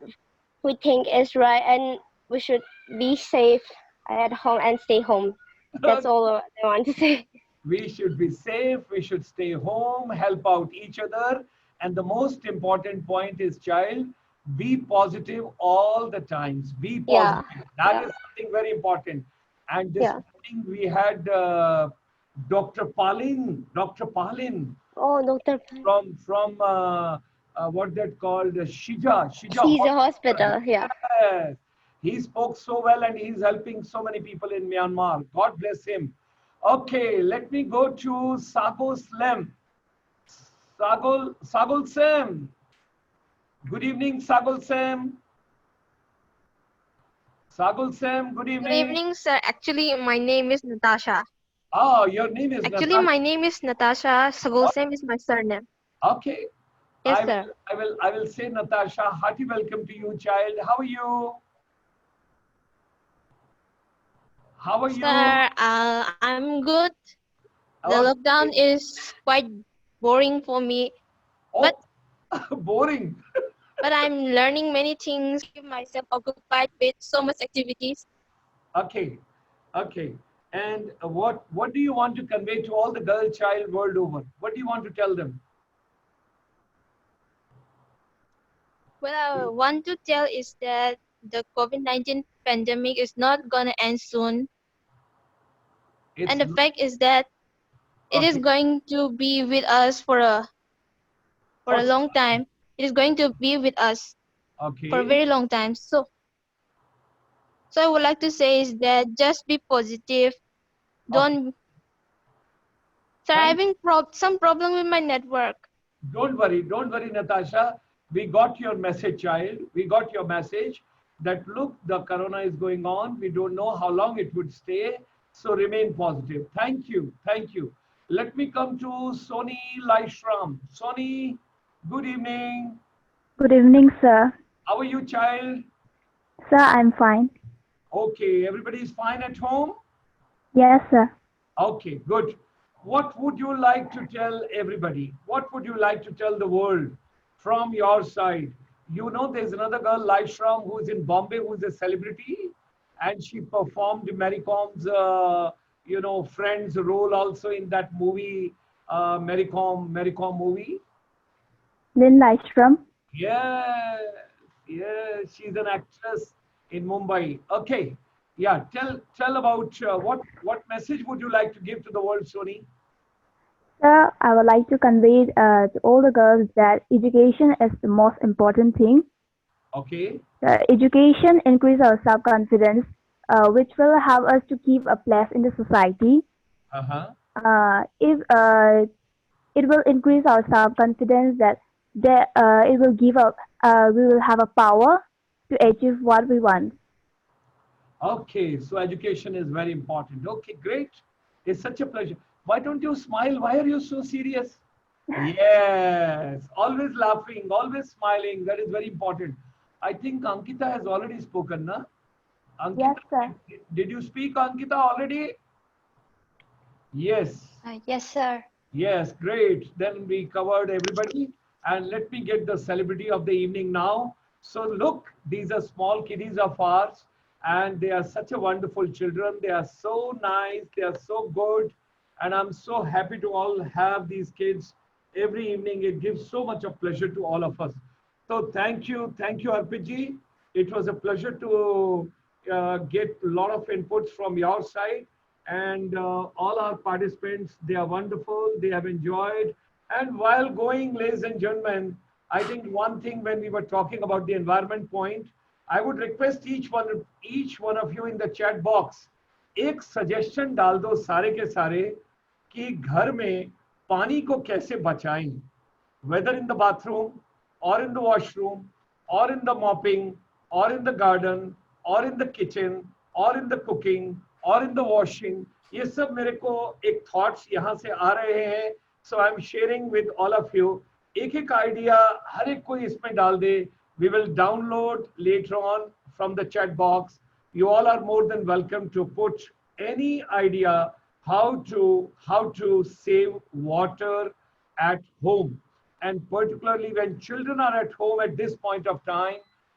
Speaker 7: we think is right, and we should be safe at home and stay home. That's all I want to say.
Speaker 1: We should be safe. We should stay home, help out each other. And the most important point is, child, be positive all the times. Be
Speaker 7: Yeah,
Speaker 1: positive. That
Speaker 7: yeah,
Speaker 1: is something very important. And this
Speaker 7: yeah.
Speaker 1: morning we had Dr. Palin. Dr. Palin
Speaker 7: Oh, Dr.
Speaker 1: from what that called Shija
Speaker 7: She's a
Speaker 1: Hospital.
Speaker 7: hospital. Yeah.
Speaker 1: Yes. He spoke so well and he's helping so many people in Myanmar. God bless him. Okay, let me go to Sagol Slem. Sagol Sam. Good evening, Sagol Sam. Sagulsam, good
Speaker 8: Good
Speaker 1: evening.
Speaker 8: evening, sir. Actually, my name is Natasha.
Speaker 1: Ah, your name is
Speaker 8: Actually,
Speaker 1: Natasha.
Speaker 8: my name is Natasha. Sagolsem is my surname.
Speaker 1: Okay.
Speaker 8: Yes, sir.
Speaker 1: I will say, Natasha, hearty welcome to you, child. How are you? How are you?
Speaker 8: Sir, I'm good. The lockdown
Speaker 1: Okay.
Speaker 8: is quite boring for me, but
Speaker 1: Oh, boring.
Speaker 8: but I'm learning many things. Keep myself occupied with so much activities.
Speaker 1: Okay. Okay. And what do you want to convey to all the girl child world over? What do you want to tell them?
Speaker 8: What I want to tell is that the COVID-19 pandemic is not gonna end soon, and
Speaker 1: It's
Speaker 8: the fact is that it is
Speaker 1: okay.
Speaker 8: going to be with us for
Speaker 1: For
Speaker 8: a long time. It is going to be with us for a
Speaker 1: okay.
Speaker 8: very long time. So I would like to say is that just be positive.
Speaker 1: Okay.
Speaker 8: Don't. Sir,
Speaker 1: Thank.
Speaker 8: having some problem with my network.
Speaker 1: Don't worry, Natasha. We got your message, child. We got your message that look, the corona is going on. We don't know how long it would stay. So remain positive. Thank you. Thank you. Let me come to Sony Laishram. Sony, good evening.
Speaker 9: Good evening, sir.
Speaker 1: How are you, child?
Speaker 9: Sir, I'm fine.
Speaker 1: Okay, everybody's fine at home?
Speaker 9: Yes, sir.
Speaker 1: Okay, good. What would you like to tell everybody? What would you like to tell the world from your side? You know, there's another girl, Laishram, who's in Bombay, who's a celebrity, and she performed Mary Com's, friend's role also in that movie, Mary Com movie.
Speaker 9: Lynn Lystrom.
Speaker 1: Yes, yes, she's an actress in Mumbai. Okay, yeah. Tell about what message would you like to give to the world, Sony?
Speaker 9: Sir, I would like to convey to all the girls that education is the most important thing.
Speaker 1: Okay.
Speaker 9: Education increases our self-confidence, which will help us to keep a place in the society. If it will increase our self-confidence, it will give up. We will have a power to achieve what we want.
Speaker 1: Okay, so education is very important. Okay, great. It's such a pleasure. Why don't you smile? Why are you so serious? Yes, always laughing, always smiling. That is very important. I think Ankita has already spoken, na?
Speaker 9: Yes,
Speaker 1: Ankita,
Speaker 9: sir.
Speaker 1: did you speak, Ankita, already? Yes.
Speaker 5: Yes, sir.
Speaker 1: Yes, great. Then we covered everybody. And let me get the celebrity of the evening now. So look, these are small kiddies of ours, and they are such a wonderful children. They are so nice. They are so good. And I'm so happy to all have these kids every evening. It gives so much of pleasure to all of us. So thank you. Thank you, Arpit. It was a pleasure to get a lot of inputs from your side. And all our participants, they are wonderful. They have enjoyed. And while going, ladies and gentlemen, I think one thing when we were talking about the environment point, I would request each one of you in the chat box, एक suggestion डाल दो सारे के सारे कि घर में पानी को कैसे बचाएं, whether in the bathroom or in the washroom or in the mopping or in the garden or in the kitchen or in the cooking or in the washing. ये सब मेरे को एक thoughts यहाँ से आ रहे हैं. So I'm sharing with all of you. एक एक idea हर एक कोई इसमें डाल दे. We will download later on from the chat box. You all are more than welcome to put any idea how to save water at home. And particularly when children are at home at this point of time,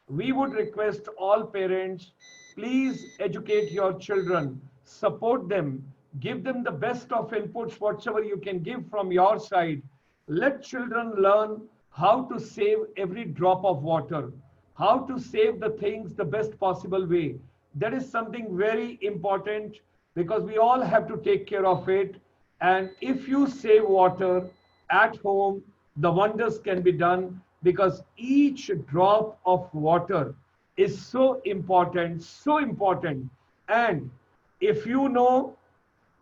Speaker 1: we would request all parents, please educate your children, support them, give them the best of inputs, whatever you can give from your side. Let children learn how to save every drop of water, how to save the things the best possible way. That is something very important because we all have to take care of it. And if you save water at home, the wonders can be done because each drop of water is so important, so important. And if you know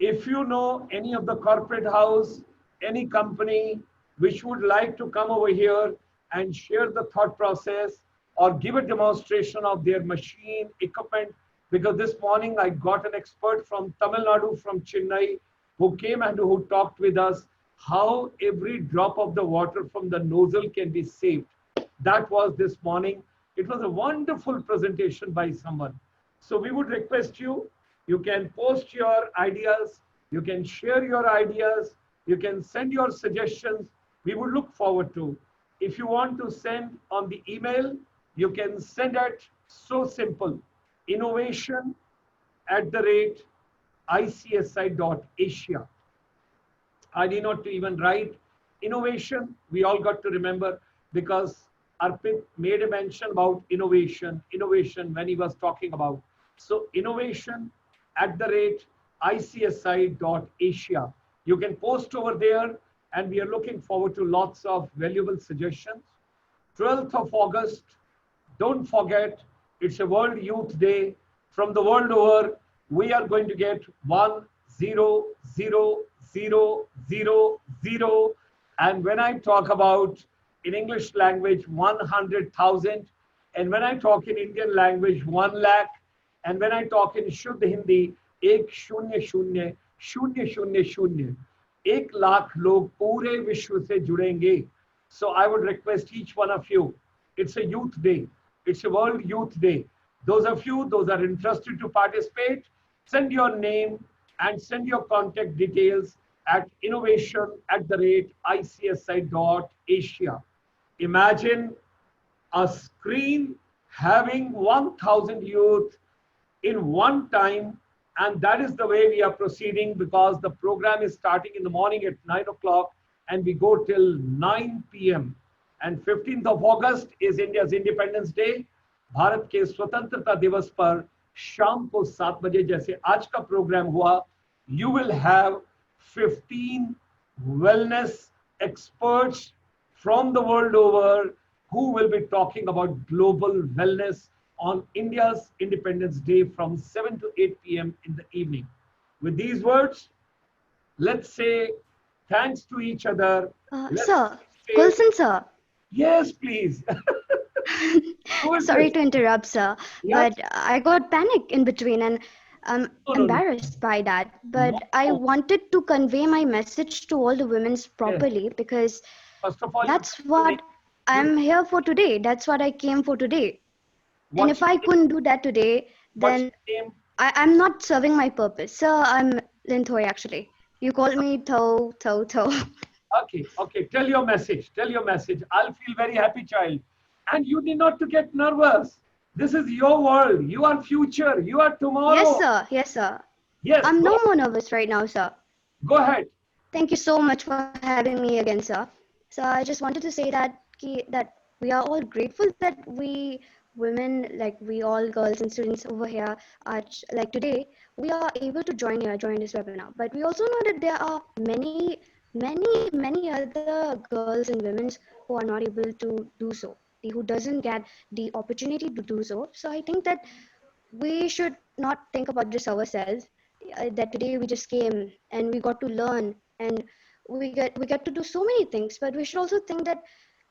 Speaker 1: any of the corporate house, any company which would like to come over here and share the thought process or give a demonstration of their machine, equipment, because this morning I got an expert from Tamil Nadu, from Chennai, who came and who talked with us how every drop of the water from the nozzle can be saved. That was this morning. It was a wonderful presentation by someone. So we would request you, you can post your ideas, you can share your ideas, you can send your suggestions. We would look forward to. If you want to send on the email, you can send it so simple, innovation@icsi.asia. I need not to even write innovation. We all got to remember, because Arpit made a mention about innovation when he was talking about. So innovation@icsi.asia. You can post over there, and we are looking forward to lots of valuable suggestions. 12th of August, don't forget, it's a World Youth Day. From the world over, we are going to get 100,000. And when I talk about in English language 100,000, and when I talk in Indian language 1 lakh, and when I talk in Shuddh Hindi 100,000, 1 lakh log pure vishwa se judenge. So I would request each one of you, it's a youth day, it's a World Youth Day. Those of you, those are interested to participate, send your name and send your contact details at innovation@icsi.asia. Imagine a screen having 1,000 youth in one time, and that is the way we are proceeding, because the program is starting in the morning at 9 o'clock and we go till 9 p.m. And 15th of August is India's Independence Day. Bharat के स्वतंत्रता दिवस पर शाम को 7 बजे जैसे आज का प्रोग्राम हुआ, you will have 15 wellness experts from the world over who will be talking about global wellness on India's Independence Day from 7 to 8 p.m. in the evening. With these words, let's say thanks to each other.
Speaker 6: Sir, Gulshan sir.
Speaker 1: Yes, please.
Speaker 6: Sorry to interrupt, sir,
Speaker 1: Yes.
Speaker 6: but I got panic in between and I'm embarrassed by that. But I wanted to convey my message to all the women properly, because
Speaker 1: First of all,
Speaker 6: that's what I'm here for today. That's what I came for today. And if I couldn't do that today, then I'm not serving my purpose. Sir, I'm Linthoi actually. You call me Tho.
Speaker 1: Okay, tell your message. I'll feel very happy, child. And you need not to get nervous. This is your world. You are future. You are tomorrow.
Speaker 6: Yes, sir.
Speaker 1: Yes.
Speaker 6: I'm no more nervous right now, sir.
Speaker 1: Go ahead.
Speaker 6: Thank you so much for having me again, sir. So I just wanted to say that we are all grateful that we women, like we all girls and students over here, are like today we are able to join this webinar. But we also know that there are many other girls and women who are not able to do so, who doesn't get the opportunity to do so. So I think that we should not think about just ourselves, that today we just came and we got to learn and we get to do so many things, but we should also think that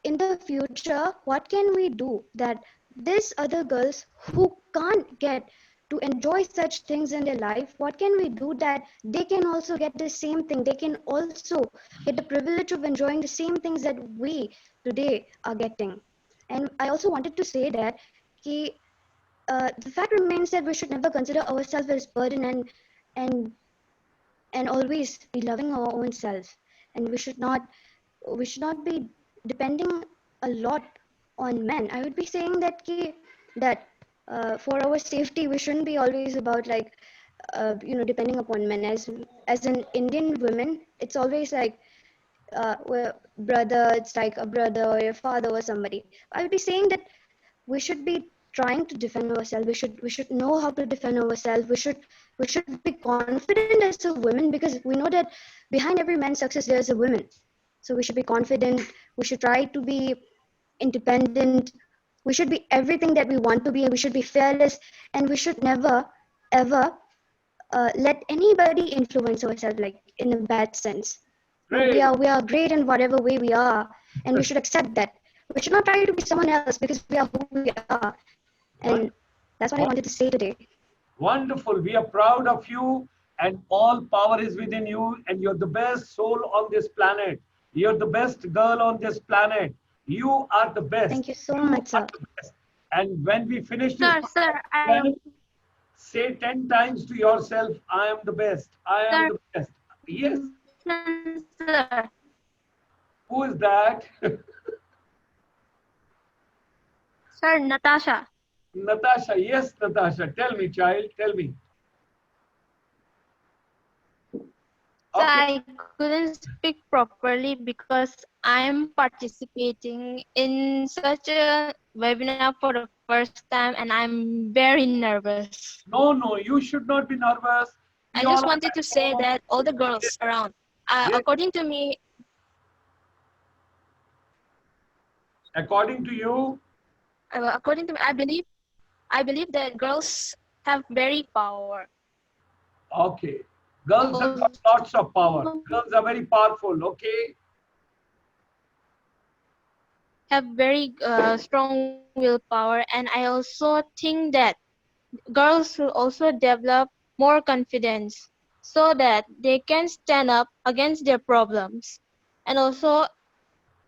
Speaker 6: in the future, what can we do that these other girls who can't get to enjoy such things in their life, what can we do that they can also get the same thing? They can also get the privilege of enjoying the same things that we today are getting. And I also wanted to say that the fact remains that we should never consider ourselves as burden and always be loving our own self. And we should not be depending a lot on men. I would be saying that for our safety, we shouldn't be always about depending upon men. As an Indian woman, it's always like brother. It's like a brother or a father or somebody. I would be saying that we should be trying to defend ourselves. We should know how to defend ourselves. We should be confident as a woman, because we know that behind every man's success there's a woman. So we should be confident. We should try to be independent. We should be everything that we want to be. We should be fearless, and we should never ever let anybody influence ourselves like in a bad sense. We are great in whatever way we are, and we should accept that. We should not try to be someone else, because we are who we are. And that's what I wanted to say today.
Speaker 1: Wonderful. We are proud of you, and all power is within you, and you're the best soul on this planet. You're the best girl on this planet. You are the best.
Speaker 6: Thank you so
Speaker 1: You
Speaker 6: much,
Speaker 1: are
Speaker 6: sir.
Speaker 1: the best. And when we finish this,
Speaker 8: Sir,
Speaker 1: say 10 times to yourself, I am the best. I am the best. Yes.
Speaker 8: sir.
Speaker 1: Who is that?
Speaker 8: Sir, Natasha.
Speaker 1: Natasha. Yes, Natasha. Tell me, child. Tell me.
Speaker 8: So I couldn't speak properly because I'm participating in such a webinar for the first time and I'm very nervous.
Speaker 1: No, no, you should not be nervous.
Speaker 8: I just wanted to say that all the girls around, according to me,
Speaker 1: according to you,
Speaker 8: I believe that girls have very power.
Speaker 1: okay. Girls have got lots of power. Girls are very powerful, okay?
Speaker 8: Have very strong willpower, and I also think that girls will also develop more confidence so that they can stand up against their problems. And also,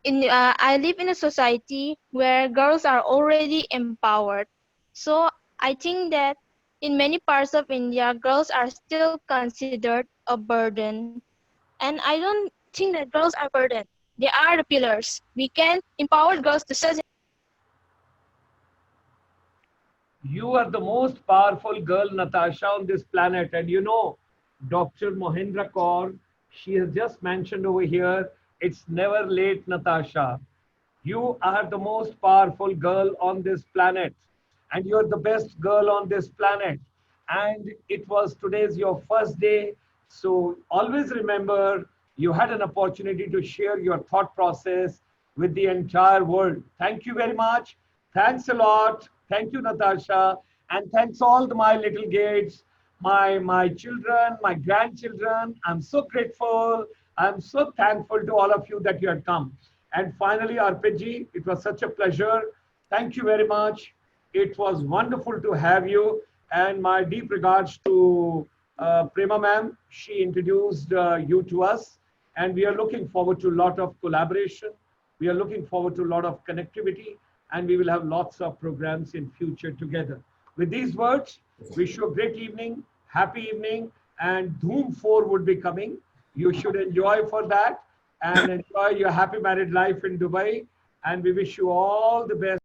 Speaker 8: I live in a society where girls are already empowered. So I think that in many parts of India, girls are still considered a burden. And I don't think that girls are burden. They are the pillars. We can empower girls to such.
Speaker 1: You are the most powerful girl, Natasha, on this planet. And you know, Dr. Mohindra Kaur, she has just mentioned over here, it's never late, Natasha. You are the most powerful girl on this planet. And you're the best girl on this planet. And it was today's your first day. So always remember, you had an opportunity to share your thought process with the entire world. Thank you very much. Thanks a lot. Thank you, Natasha. And thanks all my little gates, my children, my grandchildren. I'm so grateful. I'm so thankful to all of you that you had come. And finally, Arpit, it was such a pleasure. Thank you very much. It was wonderful to have you. And my deep regards to Prema ma'am. She introduced you to us. And we are looking forward to a lot of collaboration. We are looking forward to a lot of connectivity. And we will have lots of programs in future together. With these words, wish you a great evening, happy evening. And Dhoom 4 would be coming. You should enjoy for that and enjoy your happy married life in Dubai. And we wish you all the best.